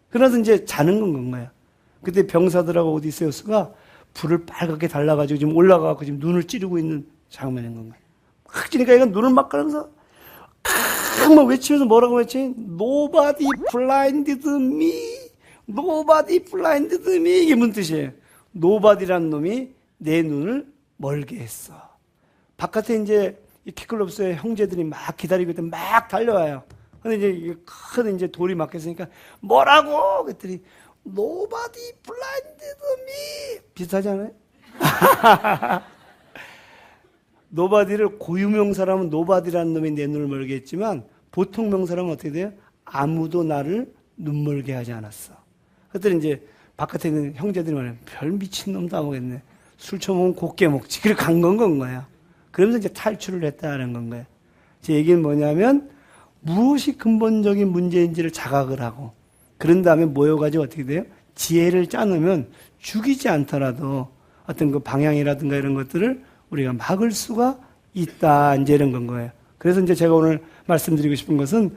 Speaker 1: 그래서 이제 자는 건 거야. 그때 병사들하고 오디세우스가 불을 빨갛게 달라가지고 지금 올라가고 지금 눈을 찌르고 있는 장면인 건가요. 확 찌니까 얘가 눈을 막 가면서 막 외치면서 뭐라고 외치? Nobody blinded me. Nobody blinded me. 이게 무슨 뜻이에요? 노바디라는 놈이 내 눈을 멀게 했어. 바깥에 이제 이 키클롭스의 형제들이 막 기다리고 있더니 막 달려와요. 근데 이제 큰 이제 돌이 막혔으니까 뭐라고? 그랬더니 Nobody blinded me. 비슷하지 않아요? 노바디를 고유명사라면 노바디라는 놈이 내 눈을 멀게 했지만 보통 명사라면 어떻게 돼요? 아무도 나를 눈멀게 하지 않았어. 그랬더니 이제 바깥에 있는 형제들이 말해요. 별 미친놈도 안 먹겠네. 술 처먹으면 곱게 먹지. 그래 간 건 거야. 그러면서 이제 탈출을 했다는 건 거예요. 제 얘기는 뭐냐면 무엇이 근본적인 문제인지를 자각을 하고 그런 다음에 모여가지고 어떻게 돼요? 지혜를 짜놓으면 죽이지 않더라도 어떤 그 방향이라든가 이런 것들을 우리가 막을 수가 있다. 이제 이런 건 거예요. 그래서 이제 제가 오늘 말씀드리고 싶은 것은,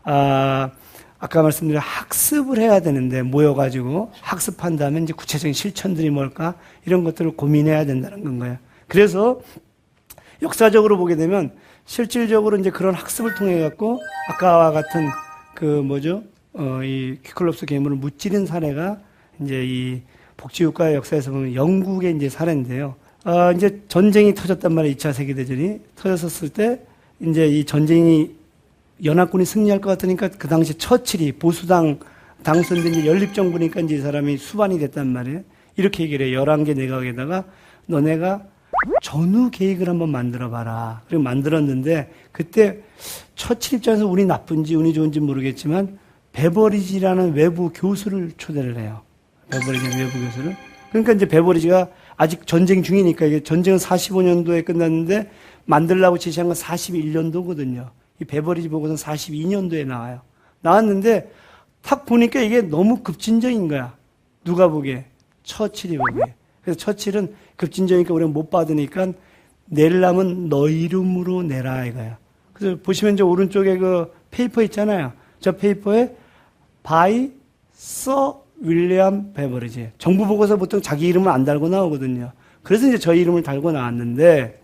Speaker 1: 아까 말씀드린 학습을 해야 되는데 모여가지고 학습한 다음에 이제 구체적인 실천들이 뭘까? 이런 것들을 고민해야 된다는 건 거예요. 그래서 역사적으로 보게 되면 실질적으로 이제 그런 학습을 통해 갖고 아까와 같은 이 퀴클롭스 괴물을 무찌른 사례가 이제 이 복지국가의 역사에서 보면 영국의 이제 사례인데요. 이제 전쟁이 터졌단 말이에요. 2차 세계대전이 터졌을 때 이제 이 전쟁이 연합군이 승리할 것 같으니까 그 당시 처칠이 보수당 당선된 이제 연립정부니까 이제 이 사람이 수반이 됐단 말이에요. 이렇게 얘기를 해요. 11개 내각에다가 너네가 전후 계획을 한번 만들어 봐라. 그리고 만들었는데 그때 처칠 입장에서 운이 나쁜지 운이 좋은지 모르겠지만 베버리지라는 외부 교수를 초대를 해요. 베버리지라는 외부 교수를. 그러니까 이제 베버리지가 아직 전쟁 중이니까 이게 전쟁은 45년도에 끝났는데 만들라고 제시한 건 41년도거든요. 이 베버리지 보고서는 42년도에 나와요. 나왔는데 탁 보니까 이게 너무 급진적인 거야. 누가 보기에? 처칠이 보기에. 그래서 처칠은 급진적이니까 우리가 못 받으니까 낼라면 너 이름으로 내라 이거야. 그래서 보시면 이제 오른쪽에 그 페이퍼 있잖아요. 저 페이퍼에 by Sir 윌리엄 베버리지. 정부 보고서 보통 자기 이름을 안 달고 나오거든요. 그래서 이제 저희 이름을 달고 나왔는데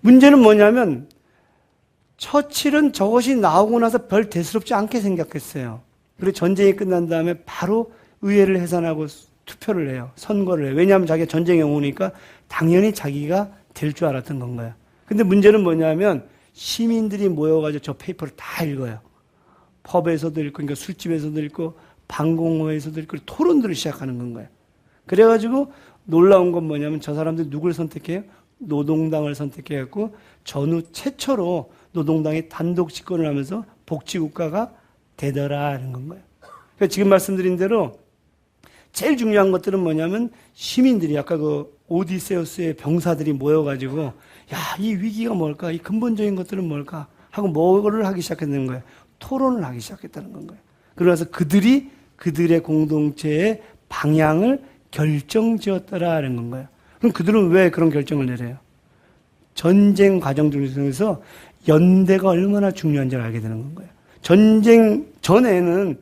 Speaker 1: 문제는 뭐냐면 처칠은 저것이 나오고 나서 별 대수롭지 않게 생각했어요. 그리고 전쟁이 끝난 다음에 바로 의회를 해산하고 투표를 해요. 선거를 해요. 왜냐하면 자기가 전쟁에 오니까 당연히 자기가 될 줄 알았던 건가요. 근데 문제는 뭐냐면 시민들이 모여가지고 저 페이퍼를 다 읽어요. 펍에서도 읽고, 그러니까 술집에서도 읽고, 방공호에서도 읽고, 토론들을 시작하는 건가요. 그래가지고 놀라운 건 뭐냐면 저 사람들이 누굴 선택해요? 노동당을 선택해갖고 전후 최초로 노동당이 단독 집권을 하면서 복지국가가 되더라는 건 거예요. 그러니까 지금 말씀드린 대로 제일 중요한 것들은 뭐냐면 시민들이 아까 그 오디세우스의 병사들이 모여가지고 야, 이 위기가 뭘까? 이 근본적인 것들은 뭘까? 하고 뭐를 하기 시작했는 거예요. 토론을 하기 시작했다는 건 거예요. 그래서 그들이 그들의 공동체의 방향을 결정지었더라는 건 거예요. 그럼 그들은 왜 그런 결정을 내려요? 전쟁 과정 중에서 연대가 얼마나 중요한지를 알게 되는 건 거예요. 전쟁 전에는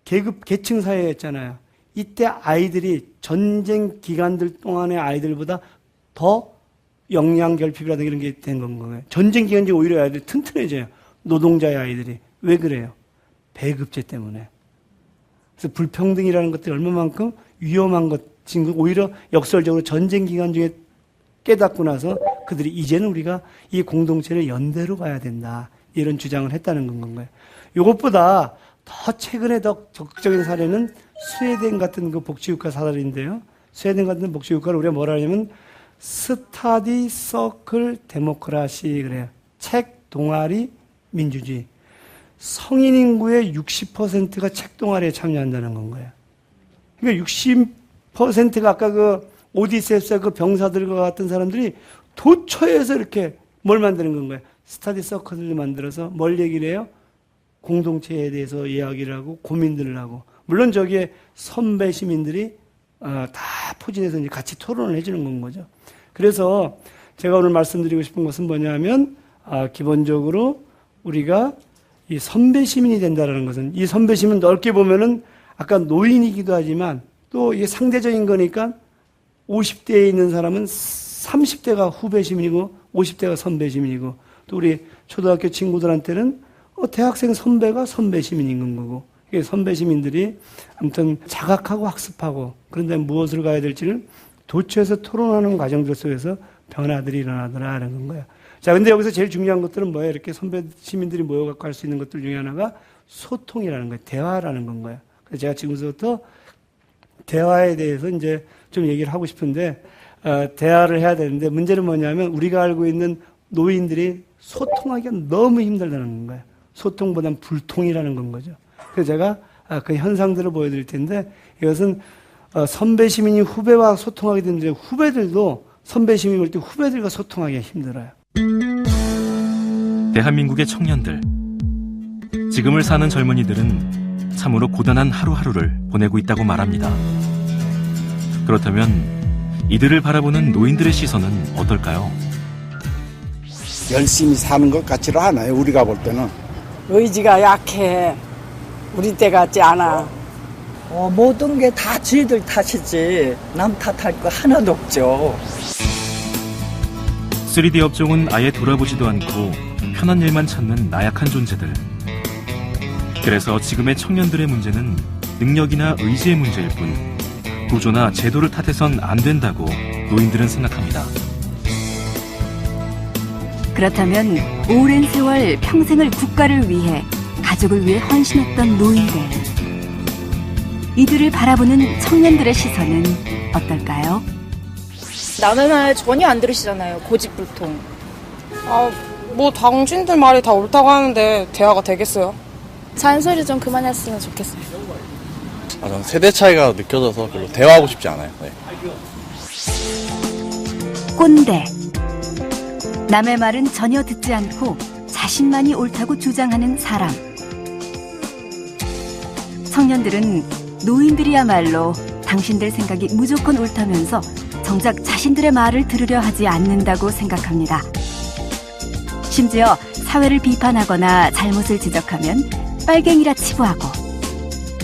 Speaker 1: 계층 사회였잖아요. 이때 아이들이 전쟁 기간들 동안의 아이들보다 더 영양 결핍이라든가 이런 게 된 건 거예요. 전쟁 기간 중에 오히려 아이들이 튼튼해져요. 노동자의 아이들이. 왜 그래요? 배급제 때문에. 그래서 불평등이라는 것들이 얼마만큼 위험한 것인 오히려 역설적으로 전쟁 기간 중에 깨닫고 나서 그들이 이제는 우리가 이 공동체를 연대로 가야 된다. 이런 주장을 했다는 건 거예요. 이것보다 더 최근에 더 적극적인 사례는 스웨덴 같은 그 복지국가 사례인데요. 스웨덴 같은 복지국가를 우리가 뭐라 하냐면 스타디 서클 데모크라시 그래요. 책 동아리 민주주의. 성인 인구의 60%가 책 동아리에 참여한다는 건 거예요. 그러니까 60%가 아까 그 오디세우스 그 병사들과 같은 사람들이 도처에서 이렇게 뭘 만드는 건 거예요. 스타디 서클을 만들어서 뭘 얘기를 해요? 공동체에 대해서 이야기를 하고 고민들을 하고 물론 저기에 선배 시민들이 다 포진해서 이제 같이 토론을 해주는 건 거죠. 그래서 제가 오늘 말씀드리고 싶은 것은 뭐냐면 기본적으로 우리가 이 선배 시민이 된다는 것은 이 선배 시민 넓게 보면은 아까 노인이기도 하지만 또 이게 상대적인 거니까 50대에 있는 사람은 30대가 후배 시민이고 50대가 선배 시민이고 또 우리 초등학교 친구들한테는 대학생 선배가 선배 시민인 거고 이게 선배 시민들이 아무튼 자각하고 학습하고 그런데 무엇을 가야 될지를 도처에서 토론하는 과정들 속에서 변화들이 일어나더라는 거예요. 자, 근데 여기서 제일 중요한 것들은 뭐예요? 이렇게 선배 시민들이 모여갖고 할 수 있는 것들 중에 하나가 소통이라는 거예요. 대화라는 건 거예요. 그래서 제가 지금부터 대화에 대해서 이제 좀 얘기를 하고 싶은데, 대화를 해야 되는데, 문제는 뭐냐면, 우리가 알고 있는 노인들이 소통하기가 너무 힘들다는 거예요. 소통보단 불통이라는 건 거죠. 그래서 제가 그 현상들을 보여드릴 텐데, 이것은 선배 시민이 후배와 소통하게 되는데, 후배들도 선배 시민이 올 때 후배들과 소통하기가 힘들어요.
Speaker 2: 대한민국의 청년들, 지금을 사는 젊은이들은 참으로 고단한 하루하루를 보내고 있다고 말합니다. 그렇다면 이들을 바라보는 노인들의 시선은 어떨까요?
Speaker 3: 열심히 사는 것 같지를 않아요. 우리가 볼 때는.
Speaker 4: 의지가 약해. 우리 때 같지 않아.
Speaker 5: 모든 게 다 지들 탓이지 남 탓할 거 하나도 없죠.
Speaker 2: 3D 업종은 아예 돌아보지도 않고 편한 일만 찾는 나약한 존재들. 그래서 지금의 청년들의 문제는 능력이나 의지의 문제일 뿐 구조나 제도를 탓해선 안 된다고 노인들은 생각합니다.
Speaker 6: 그렇다면 오랜 세월 평생을 국가를 위해 가족을 위해 헌신했던 노인들. 이들을 바라보는 청년들의 시선은 어떨까요?
Speaker 7: 남의 말 전혀 안 들으시잖아요. 고집불통.
Speaker 8: 뭐 당신들 말이 다 옳다고 하는데 대화가 되겠어요?
Speaker 7: 잔소리 좀 그만했으면 좋겠어요.
Speaker 9: 저는 세대 차이가 느껴져서 별로 대화하고 싶지 않아요. 네.
Speaker 6: 꼰대. 남의 말은 전혀 듣지 않고 자신만이 옳다고 주장하는 사람. 청년들은 노인들이야말로 당신들 생각이 무조건 옳다면서 정작 자신들의 말을 들으려 하지 않는다고 생각합니다. 심지어 사회를 비판하거나 잘못을 지적하면 빨갱이라 치부하고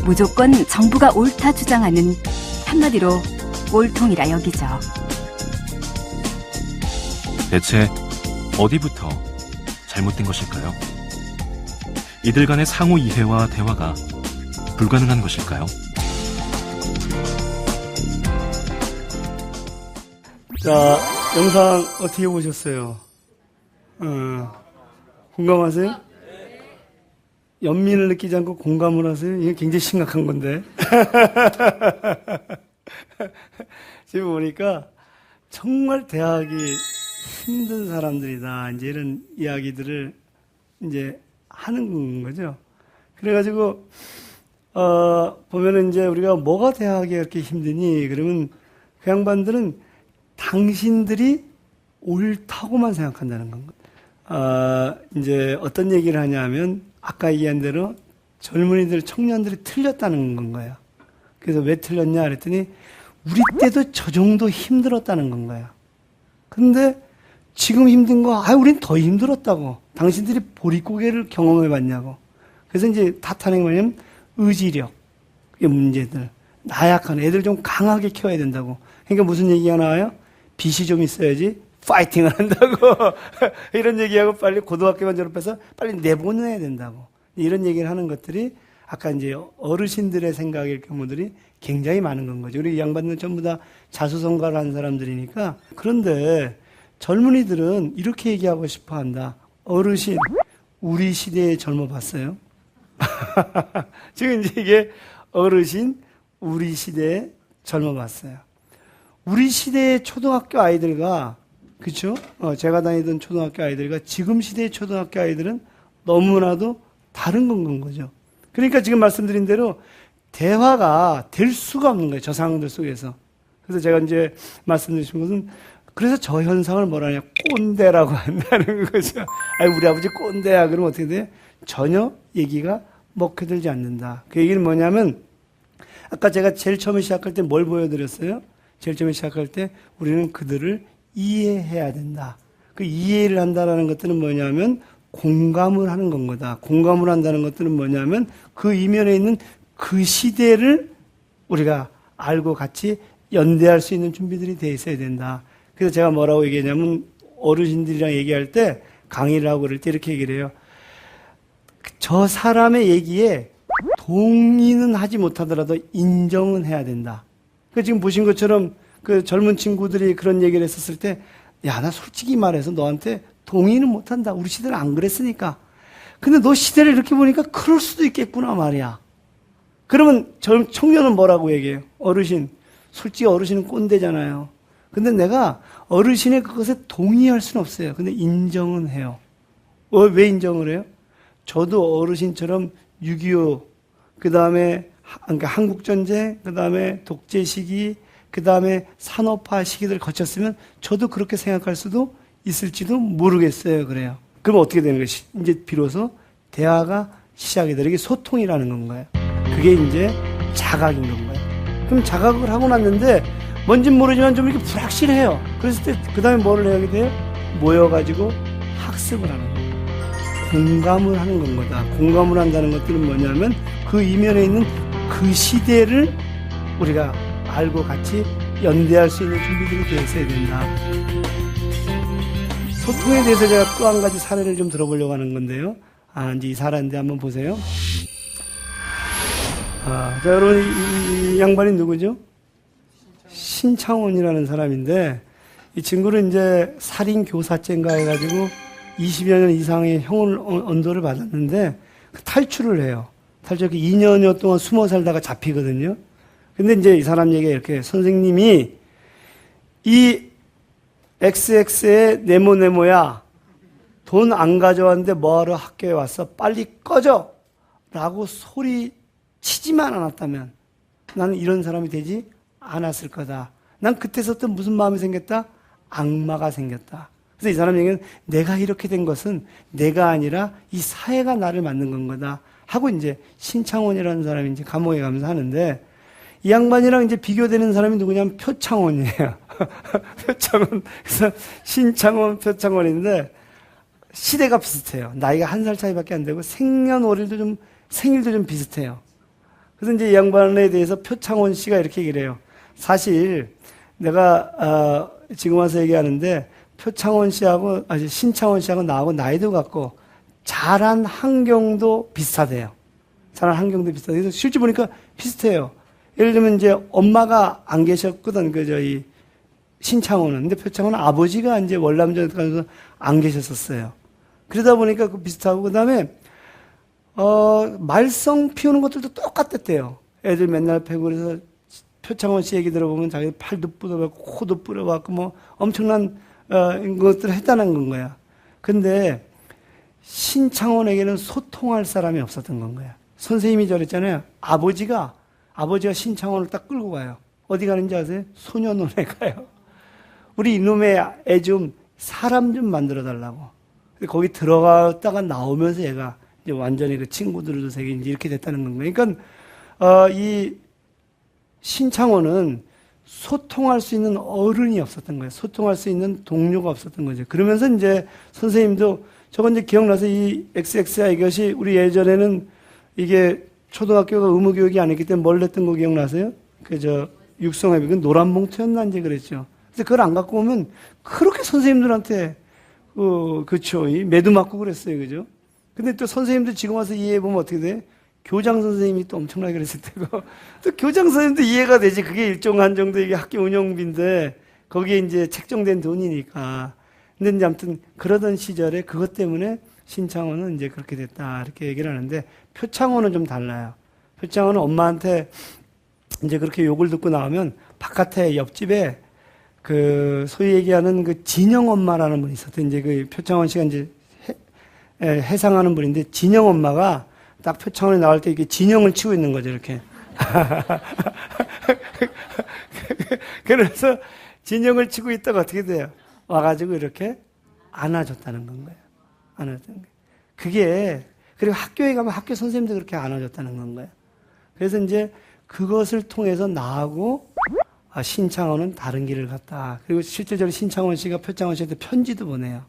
Speaker 6: 무조건 정부가 옳다 주장하는 한마디로 꼴통이라 여기죠.
Speaker 2: 대체 어디부터 잘못된 것일까요? 이들 간의 상호 이해와 대화가 불가능한 것일까요?
Speaker 1: 자, 영상 어떻게 보셨어요? 공감하세요? 연민을 느끼지 않고 공감을 하세요? 이게 굉장히 심각한 건데. 지금 보니까 정말 대하기 힘든 사람들이다. 이제 이런 이야기들을 이제 하는 거죠. 그래가지고, 보면은 이제 우리가 뭐가 대하기 이렇게 힘드니? 그러면 그 양반들은 당신들이 옳다고만 생각한다는 건 거예요. 이제 어떤 얘기를 하냐면, 아까 얘기한 대로 젊은이들, 청년들이 틀렸다는 건 거예요. 그래서 왜 틀렸냐 그랬더니, 우리 때도 저 정도 힘들었다는 건 거예요. 근데 지금 힘든 거, 우린 더 힘들었다고. 당신들이 보릿고개를 경험해 봤냐고. 그래서 이제 탓하는 게 뭐냐면, 의지력, 그게 문제들. 나약한 애들 좀 강하게 키워야 된다고. 그러니까 무슨 얘기가 나와요? 빚이 좀 있어야지 파이팅을 한다고. 이런 얘기하고 빨리 고등학교만 졸업해서 빨리 내보내야 된다고. 이런 얘기를 하는 것들이 아까 이제 어르신들의 생각일 경우들이 굉장히 많은 건 거죠. 우리 이 양반들은 전부 다 자수성가를 한 사람들이니까. 그런데 젊은이들은 이렇게 얘기하고 싶어 한다. 어르신, 우리 시대에 젊어 봤어요? 지금 이제 이게 어르신, 우리 시대에 젊어 봤어요. 우리 시대의 초등학교 아이들과, 그쵸? 제가 다니던 초등학교 아이들과 지금 시대의 초등학교 아이들은 너무나도 다른 건 거죠. 그러니까 지금 말씀드린 대로 대화가 될 수가 없는 거예요. 저 상황들 속에서. 그래서 제가 이제 말씀드린 것은 그래서 저 현상을 뭐라 하냐. 꼰대라고 한다는 거죠. 우리 아버지 꼰대야. 그러면 어떻게 돼? 전혀 얘기가 먹혀들지 않는다. 그 얘기는 뭐냐면 아까 제가 제일 처음에 시작할 때 뭘 보여드렸어요? 제일 처음에 시작할 때 우리는 그들을 이해해야 된다. 그 이해를 한다라는 것들은 뭐냐면 공감을 하는 건 거다. 공감을 한다는 것들은 뭐냐면 그 이면에 있는 그 시대를 우리가 알고 같이 연대할 수 있는 준비들이 돼 있어야 된다. 그래서 제가 뭐라고 얘기하냐면 어르신들이랑 얘기할 때 강의를 하고 그럴 때 이렇게 얘기를 해요. 저 사람의 얘기에 동의는 하지 못하더라도 인정은 해야 된다. 그 지금 보신 것처럼 그 젊은 친구들이 그런 얘기를 했었을 때, 야, 나 솔직히 말해서 너한테 동의는 못한다. 우리 시대는 안 그랬으니까. 근데 너 시대를 이렇게 보니까 그럴 수도 있겠구나 말이야. 그러면 청년은 뭐라고 얘기해요? 어르신. 솔직히 어르신은 꼰대잖아요. 근데 내가 어르신의 그것에 동의할 수는 없어요. 근데 인정은 해요. 왜 인정을 해요? 저도 어르신처럼 6.25, 그 다음에 그러니까 한국전쟁, 그 다음에 독재 시기, 그 다음에 산업화 시기를 거쳤으면 저도 그렇게 생각할 수도 있을지도 모르겠어요. 그래요. 그럼 어떻게 되는 것이? 이제 비로소 대화가 시작이 되는 게 소통이라는 건 거예요. 그게 이제 자각인 건 거예요. 그럼 자각을 하고 났는데 뭔진 모르지만 좀 이렇게 불확실해요. 그랬을 때 그 다음에 뭐를 해야 돼요? 모여가지고 학습을 하는 거예요. 공감을 하는 건 거다. 공감을 한다는 것들은 뭐냐면 그 이면에 있는 그 시대를 우리가 알고 같이 연대할 수 있는 준비들이 되어 있어야 된다. 소통에 대해서 제가 또 한 가지 사례를 좀 들어보려고 하는 건데요. 이제 이 사례인데 한번 보세요. 자, 여러분, 이 양반이 누구죠? 신창원이라는 사람인데, 이 친구는 이제 살인교사죄인가 해가지고 20여 년 이상의 형을 언도를 받았는데, 탈출을 해요. 탈출 2년여 동안 숨어 살다가 잡히거든요. 근데 이제 이 사람 얘기가 이렇게, 선생님이 이 XX의 네모네모야, 돈 안 가져왔는데 뭐하러 학교에 왔어? 빨리 꺼져! 라고 소리 치지만 않았다면 나는 이런 사람이 되지 않았을 거다. 난 그때서부터 무슨 마음이 생겼다? 악마가 생겼다. 그래서 이 사람 얘기는 내가 이렇게 된 것은 내가 아니라 이 사회가 나를 만든 건 거다. 하고 이제 신창원이라는 사람이 이제 감옥에 가면서 하는데 이 양반이랑 이제 비교되는 사람이 누구냐면 표창원이에요. 표창원. 그래서 신창원, 표창원인데 시대가 비슷해요. 나이가 1살 차이밖에 안 되고 생년월일도 생일도 비슷해요. 그래서 이제 이 양반에 대해서 표창원 씨가 이렇게 얘기를 해요. 사실 내가 지금 와서 얘기하는데 표창원 씨하고 신창원 씨하고 나하고 나이도 같고 자란 환경도 비슷하대요. 자란 환경도 비슷하대요. 그래서 실제 보니까 비슷해요. 예를 들면 이제 엄마가 안 계셨거든. 이 신창원은. 근데 표창원은 아버지가 이제 월남전에 가서 안 계셨었어요. 그러다 보니까 그 비슷하고 그다음에 말썽 피우는 것들도 똑같았대요. 애들 맨날 패고 그래서 표창원 씨 얘기 들어보면 자기 팔도 뿌려봤고 코도 뿌려봤고 뭐 엄청난 것들을 했다는 건 거야. 근데 신창원에게는 소통할 사람이 없었던 건 거야. 선생님이 저랬잖아요. 아버지가 신창원을 딱 끌고 가요. 어디 가는지 아세요? 소년원에 가요. 우리 이놈의 애 좀 사람 좀 만들어 달라고. 거기 들어갔다가 나오면서 얘가 이제 완전히 그 친구들도 세계 이제 이렇게 됐다는 건 거예요. 그러니까 이 신창원은 소통할 수 있는 어른이 없었던 거예요. 소통할 수 있는 동료가 없었던 거죠. 그러면서 이제 선생님도 저건 이제 기억나서 이 XX야 이것이 우리 예전에는 이게 초등학교가 의무교육이 아니기 때문에 뭘 냈던 거 기억나세요? 육성회비, 그 노란 봉투였나 이제 그랬죠. 그래서 그걸 안 갖고 오면 그렇게 선생님들한테 그쵸. 매도 맞고 그랬어요. 그죠? 근데 또 선생님들 지금 와서 이해해보면 어떻게 돼? 교장 선생님이 또 엄청나게 그랬을 테고. 또 교장 선생님도 이해가 되지. 그게 일정한 정도 이게 학교 운영비인데, 거기에 이제 책정된 돈이니까. 근데 이제 아무튼 그러던 시절에 그것 때문에 신창원은 이제 그렇게 됐다. 이렇게 얘기를 하는데, 표창원은 좀 달라요. 표창원은 엄마한테 이제 그렇게 욕을 듣고 나오면 바깥에 옆집에 소위 얘기하는 그 진영 엄마라는 분이 있었대. 이제 그 표창원 씨가 이제 해상하는 분인데, 진영 엄마가 딱 표창원에 나올 때 이렇게 진영을 치고 있는 거죠, 이렇게. 그래서 진영을 치고 있다가 어떻게 돼요? 와가지고 이렇게 안아줬다는 건 거예요. 안아줬다는 거예요. 그리고 학교에 가면 학교 선생님도 그렇게 안아줬다는 건 거예요. 그래서 이제 그것을 통해서 나하고 신창원은 다른 길을 갔다. 그리고 실제적으로 신창원 씨가 표창원 씨한테 편지도 보내요.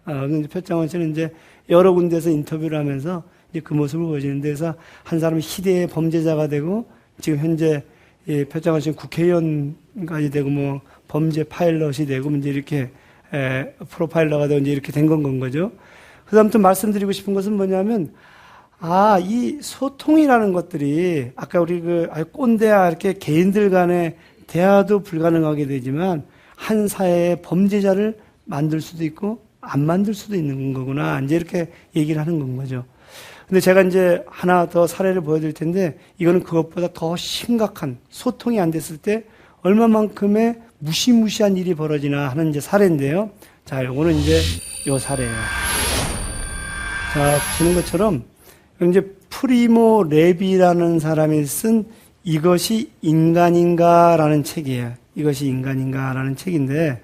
Speaker 1: 근데 표창원 씨는 이제 여러 군데서 인터뷰를 하면서 이제 그 모습을 보여주는데, 그래서 한 사람은 희대의 범죄자가 되고, 지금 현재 표창원 씨는 국회의원까지 되고, 뭐 범죄 파일럿이 되고, 이제 이렇게 프로파일러가 되고 이제 이렇게 된 건 거죠. 그래서 아무튼 말씀드리고 싶은 것은 뭐냐면, 이 소통이라는 것들이 아까 우리 꼰대야 이렇게 개인들 간의 대화도 불가능하게 되지만 한 사회의 범죄자를 만들 수도 있고 안 만들 수도 있는 거구나. 이제 이렇게 얘기를 하는 건 거죠. 근데 제가 이제 하나 더 사례를 보여드릴 텐데, 이거는 그것보다 더 심각한, 소통이 안 됐을 때 얼마만큼의 무시무시한 일이 벌어지나 하는 이제 사례인데요. 자, 요거는 이제 요 사례예요. 자, 보시는 것처럼 이제 프리모 레비라는 사람이 쓴 이것이 인간인가라는 책이에요. 이것이 인간인가라는 책인데,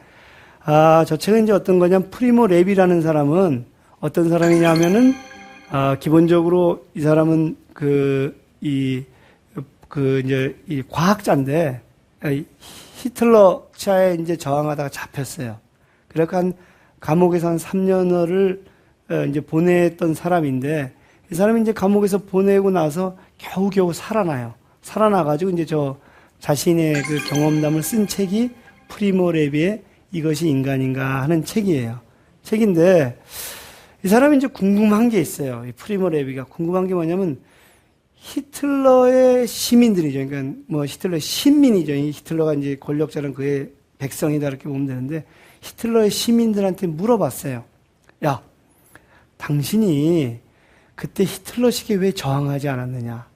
Speaker 1: 저 책은 이제 어떤 거냐면, 프리모 레비라는 사람은 어떤 사람이냐면은, 기본적으로 이 사람은 이제 이 과학자인데, 히틀러 차에 이제 저항하다가 잡혔어요. 그래서 한 감옥에서 한 3년을 이제 보냈던 사람인데, 이 사람이 이제 감옥에서 보내고 나서 겨우겨우 살아나요. 살아나가지고 이제 자신의 그 경험담을 쓴 책이 프리모 레비의 이것이 인간인가 하는 책이에요. 책인데, 이 사람이 이제 궁금한 게 있어요. 이 프리모 레비가 궁금한 게 뭐냐면, 히틀러의 시민들이죠. 그러니까 뭐 히틀러의 신민이죠. 이 히틀러가 이제 권력자는 그의 백성이다 이렇게 보면 되는데, 히틀러의 시민들한테 물어봤어요. 야, 당신이 그때 히틀러식에 왜 저항하지 않았느냐?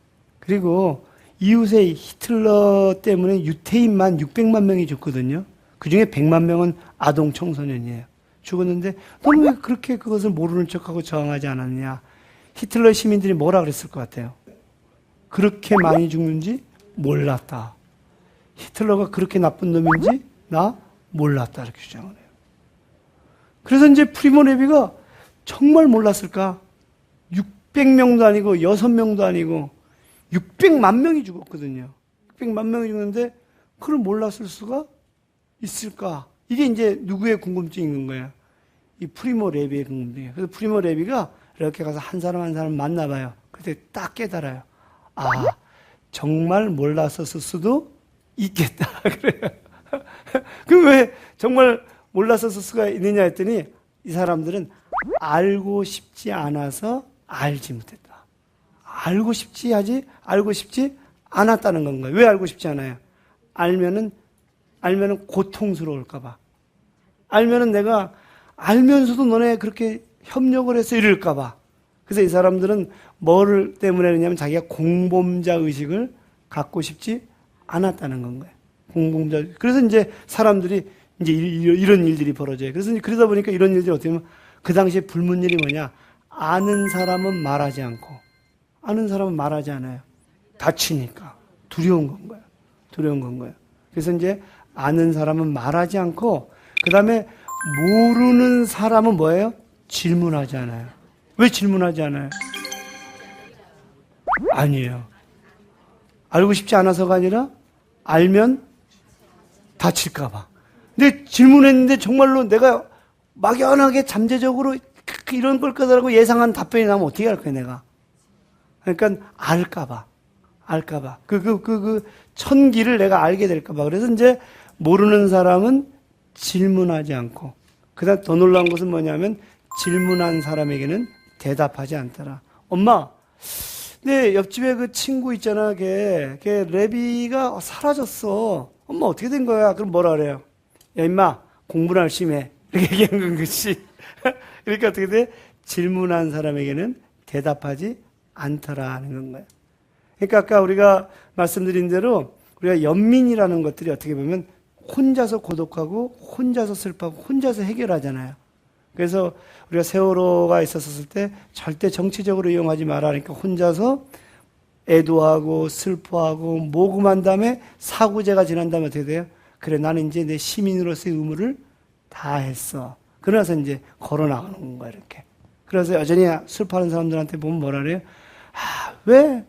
Speaker 1: 그리고 이웃에 히틀러 때문에 유태인만 600만 명이 죽거든요. 그 중에 100만 명은 아동 청소년이에요. 죽었는데 너는 왜 그렇게 그것을 모르는 척하고 저항하지 않았느냐? 히틀러의 시민들이 뭐라 그랬을 것 같아요? 그렇게 많이 죽는지 몰랐다. 히틀러가 그렇게 나쁜 놈인지 나 몰랐다. 이렇게 주장을 해요. 그래서 이제 프리모 레비가 정말 몰랐을까? 600명도 아니고 6명도 아니고 600만 명이 죽었거든요. 600만 명이 죽는데 그걸 몰랐을 수가 있을까? 이게 이제 누구의 궁금증인 거예요? 이 프리모 레비의 궁금증이에요. 그래서 프리모 레비가 이렇게 가서 한 사람 한 사람 만나봐요. 그때 딱 깨달아요. 정말 몰랐었을 수도 있겠다. 그래요. 그럼 왜 정말 몰랐었을 수가 있느냐 했더니, 이 사람들은 알고 싶지 않아서 알지 못했다. 알고 싶지 않았다는 건가요? 왜 알고 싶지 않아요? 알면은 고통스러울까봐. 알면은 내가 알면서도 너네 그렇게 협력을 해서 이럴까봐. 그래서 이 사람들은 뭐를 때문에 그러냐면 자기가 공범자 의식을 갖고 싶지 않았다는 건가요? 공범자. 그래서 이제 사람들이 이제 이런 일들이 벌어져요. 그래서 그러다 보니까 이런 일들이 어떻게 보면 그 당시에 불문율이 뭐냐? 아는 사람은 말하지 않고, 아는 사람은 말하지 않아요. 다치니까. 두려운 건 거예요. 두려운 건 거예요. 그래서 이제 아는 사람은 말하지 않고, 그 다음에 모르는 사람은 뭐예요? 질문하지 않아요. 왜 질문하지 않아요? 아니에요. 알고 싶지 않아서가 아니라 알면 다칠까봐. 근데 질문했는데 정말로 내가 막연하게 잠재적으로 이런 걸 거다라고 예상한 답변이 나오면 어떻게 할 거야, 내가? 그러니까 알까봐. 그 천기를 내가 알게 될까봐. 그래서 이제 모르는 사람은 질문하지 않고, 그 다음 더 놀라운 것은 뭐냐면 질문한 사람에게는 대답하지 않더라. 엄마, 내 옆집에 그 친구 있잖아. 걔 레비가 사라졌어. 엄마 어떻게 된 거야? 그럼 뭐라 그래요? 야, 임마, 공부를 열심히 해. 이렇게 얘기한 것이. 그러니까 어떻게 돼? 질문한 사람에게는 대답하지 않더라는 건가요. 그러니까 아까 우리가 말씀드린 대로 우리가 연민이라는 것들이 어떻게 보면 혼자서 고독하고 혼자서 슬퍼하고 혼자서 해결하잖아요. 그래서 우리가 세월호가 있었을 때 절대 정치적으로 이용하지 마라. 그러니까 혼자서 애도하고 슬퍼하고 모금한 다음에 사고제가 지난 다음에 어떻게 돼요? 그래, 나는 이제 내 시민으로서의 의무를 다 했어. 그러면서 이제 걸어 나가는 거야, 이렇게. 그래서 여전히 슬퍼하는 사람들한테 보면 뭐라 그래요? 왜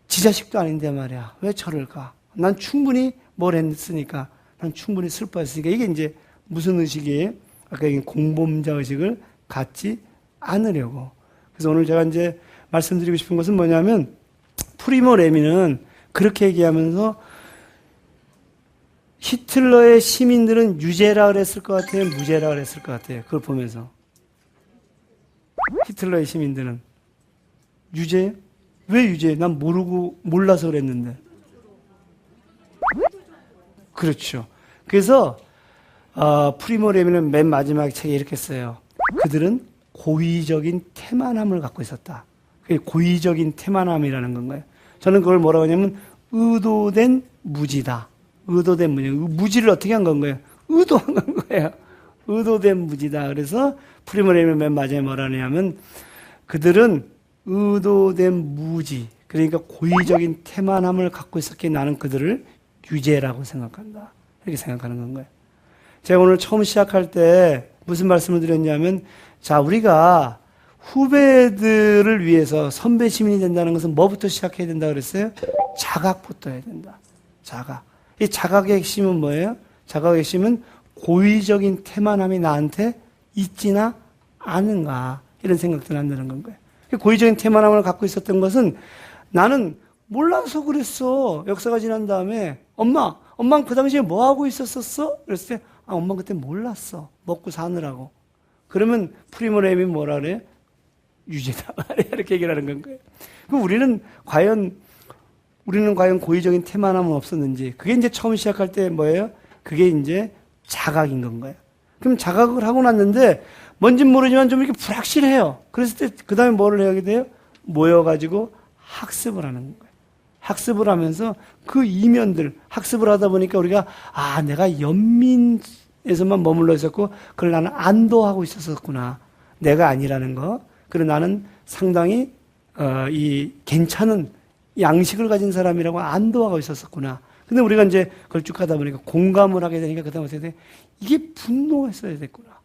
Speaker 1: 지 자식도 아닌데 말이야. 왜 저를 가? 난 충분히 뭘 했으니까. 난 충분히 슬퍼했으니까. 이게 이제 무슨 의식이에요? 아까 얘기한 공범자 의식을 갖지 않으려고. 그래서 오늘 제가 이제 말씀드리고 싶은 것은 뭐냐면, 프리모 레미는 그렇게 얘기하면서 히틀러의 시민들은 유죄라 그랬을 것 같아요? 무죄라 그랬을 것 같아요? 그걸 보면서. 히틀러의 시민들은. 유죄? 왜 유죄? 난 몰라서 그랬는데. 그렇죠. 그래서, 프리모 레미는 맨 마지막 책에 이렇게 써요. 그들은 고의적인 태만함을 갖고 있었다. 그게 고의적인 태만함이라는 건가요? 저는 그걸 뭐라고 하냐면, 의도된 무지다. 의도된 무지. 무지를 어떻게 한 건가요? 의도한 거예요. 의도된 무지다. 그래서 프리모 레미는 맨 마지막에 뭐라 하냐면, 그들은 의도된 무지, 그러니까 고의적인 태만함을 갖고 있었기에 나는 그들을 유죄라고 생각한다. 이렇게 생각하는 건 거예요. 제가 오늘 처음 시작할 때 무슨 말씀을 드렸냐면, 자, 우리가 후배들을 위해서 선배 시민이 된다는 것은 뭐부터 시작해야 된다 그랬어요? 자각부터 해야 된다. 자각. 이 자각의 핵심은 뭐예요? 자각의 핵심은 고의적인 태만함이 나한테 있지나 않은가, 이런 생각들 한다는 건 거예요. 고의적인 태만함을 갖고 있었던 것은 나는 몰라서 그랬어. 역사가 지난 다음에 엄마는 그 당시에 뭐 하고 있었었어? 그랬을 때 엄마는 그때 몰랐어. 먹고 사느라고. 그러면 프리모 레미 뭐라 그래? 유죄다 말이야. 이렇게 얘기를 하는 건 거예요. 그럼 우리는 과연 고의적인 태만함은 없었는지, 그게 이제 처음 시작할 때 뭐예요? 그게 이제 자각인 건 거예요. 그럼 자각을 하고 났는데 뭔진 모르지만 좀 이렇게 불확실해요. 그랬을 때 그 다음에 뭐를 해야 돼요? 모여가지고 학습을 하는 거예요. 학습을 하면서 그 이면들, 학습을 하다 보니까 우리가 내가 연민에서만 머물러 있었고 그걸 나는 안도하고 있었구나. 내가 아니라는 거. 그리고 나는 상당히 이 괜찮은 양식을 가진 사람이라고 안도하고 있었구나. 근데 우리가 이제 그걸 쭉 하다 보니까 공감을 하게 되니까 그 다음에 어떻게 돼? 이게 분노했어야 됐구나.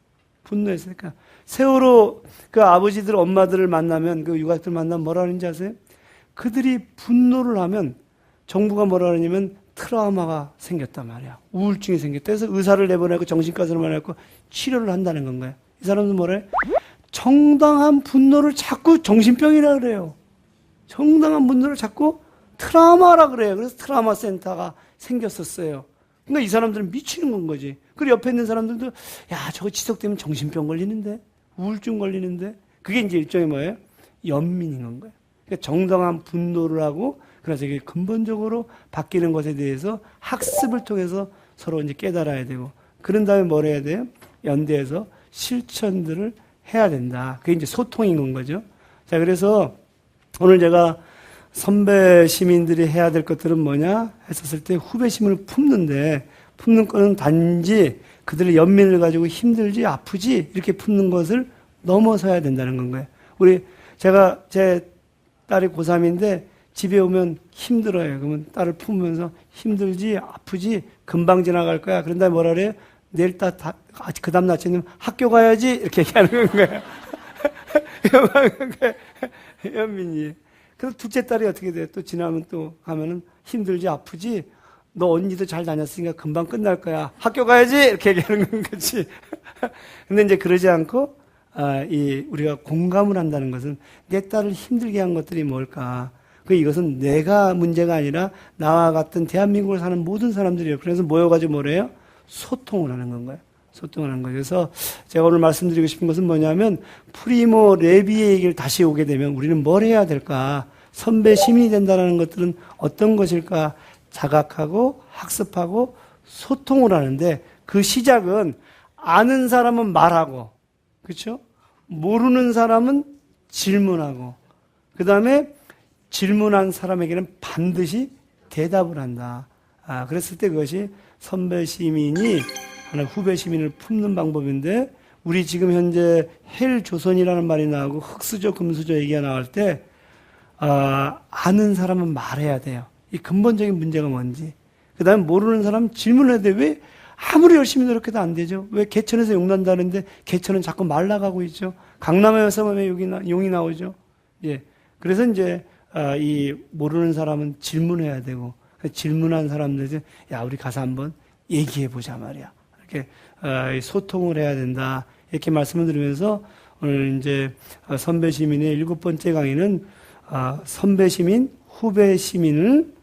Speaker 1: 분노했으니까. 세월호 그 아버지들, 엄마들을 만나면, 그 유가족들 만나면 뭐라 하는지 아세요? 그들이 분노를 하면 정부가 뭐라 하냐면 트라우마가 생겼단 말이야. 우울증이 생겼다. 그래서 의사를 내보내고 정신과를 보내고 치료를 한다는 건가요? 이 사람들은 뭐라 해? 정당한 분노를 자꾸 정신병이라 그래요. 정당한 분노를 자꾸 트라우마라 그래요. 그래서 트라우마 센터가 생겼었어요. 그러니까 이 사람들은 미치는 건 거지. 그리고 옆에 있는 사람들도 저거 지속되면 정신병 걸리는데, 우울증 걸리는데, 그게 이제 일종의 뭐예요? 연민인 건 거예요. 그러니까 정당한 분노를 하고, 그래서 이게 근본적으로 바뀌는 것에 대해서 학습을 통해서 서로 이제 깨달아야 되고, 그런 다음에 뭘 해야 돼요? 연대해서 실천들을 해야 된다. 그게 이제 소통인 건 거죠. 자, 그래서 오늘 제가 선배 시민들이 해야 될 것들은 뭐냐 했었을 때 후배 시민을 품는 거는 단지 그들의 연민을 가지고 힘들지 아프지 이렇게 품는 것을 넘어서야 된다는 건 거예요. 제 딸이 고3인데 집에 오면 힘들어요. 그러면 딸을 품으면서 힘들지 아프지 금방 지나갈 거야. 그런 다음에 뭐라 그래요? 내일 그 다음 아침에 학교 가야지 이렇게 얘기하는 거예요. 연민이. 그래서 둘째 딸이 어떻게 돼? 또 지나면 또 가면은 힘들지 아프지? 너 언니도 잘 다녔으니까 금방 끝날 거야. 학교 가야지! 이렇게 얘기하는 건 거지. 근데 이제 그러지 않고, 우리가 공감을 한다는 것은 내 딸을 힘들게 한 것들이 뭘까? 이것은 내가 문제가 아니라 나와 같은 대한민국을 사는 모든 사람들이에요. 그래서 모여가지고 뭐래요? 소통을 하는 건가요? 소통을 하는 거예요. 그래서 제가 오늘 말씀드리고 싶은 것은 뭐냐면 프리모 레비의 얘기를 다시 오게 되면 우리는 뭘 해야 될까? 선배 시민이 된다는 것들은 어떤 것일까? 자각하고 학습하고 소통을 하는데 그 시작은 아는 사람은 말하고, 그렇죠? 모르는 사람은 질문하고, 그 다음에 질문한 사람에게는 반드시 대답을 한다. 그랬을 때 그것이 선배 시민이 하나 후배 시민을 품는 방법인데, 우리 지금 현재 헬조선이라는 말이 나오고 흑수저, 금수저 얘기가 나올 때 아는 사람은 말해야 돼요. 이 근본적인 문제가 뭔지. 그 다음에 모르는 사람은 질문을 해야 돼. 왜 아무리 열심히 노력해도 안 되죠? 왜 개천에서 용 난다는데 개천은 자꾸 말라가고 있죠? 강남에서만 왜 용이 나오죠? 예. 그래서 이제 이 모르는 사람은 질문해야 되고 질문한 사람들이 야 우리 가서 한번 얘기해 보자 말이야. 이렇게 소통을 해야 된다. 이렇게 말씀을 드리면서 오늘 이제 선배 시민의 7번째 강의는 선배 시민, 후배 시민을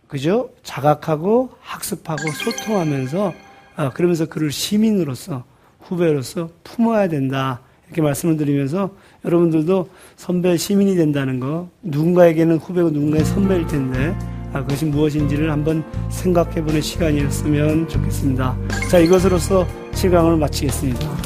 Speaker 1: 그죠? 자각하고 학습하고 소통하면서 그러면서 그를 시민으로서 후배로서 품어야 된다. 이렇게 말씀을 드리면서 여러분들도 선배 시민이 된다는 거 누군가에게는 후배고 누군가의 선배일 텐데 그것이 무엇인지를 한번 생각해 보는 시간이었으면 좋겠습니다. 자, 이것으로서 7강을 마치겠습니다.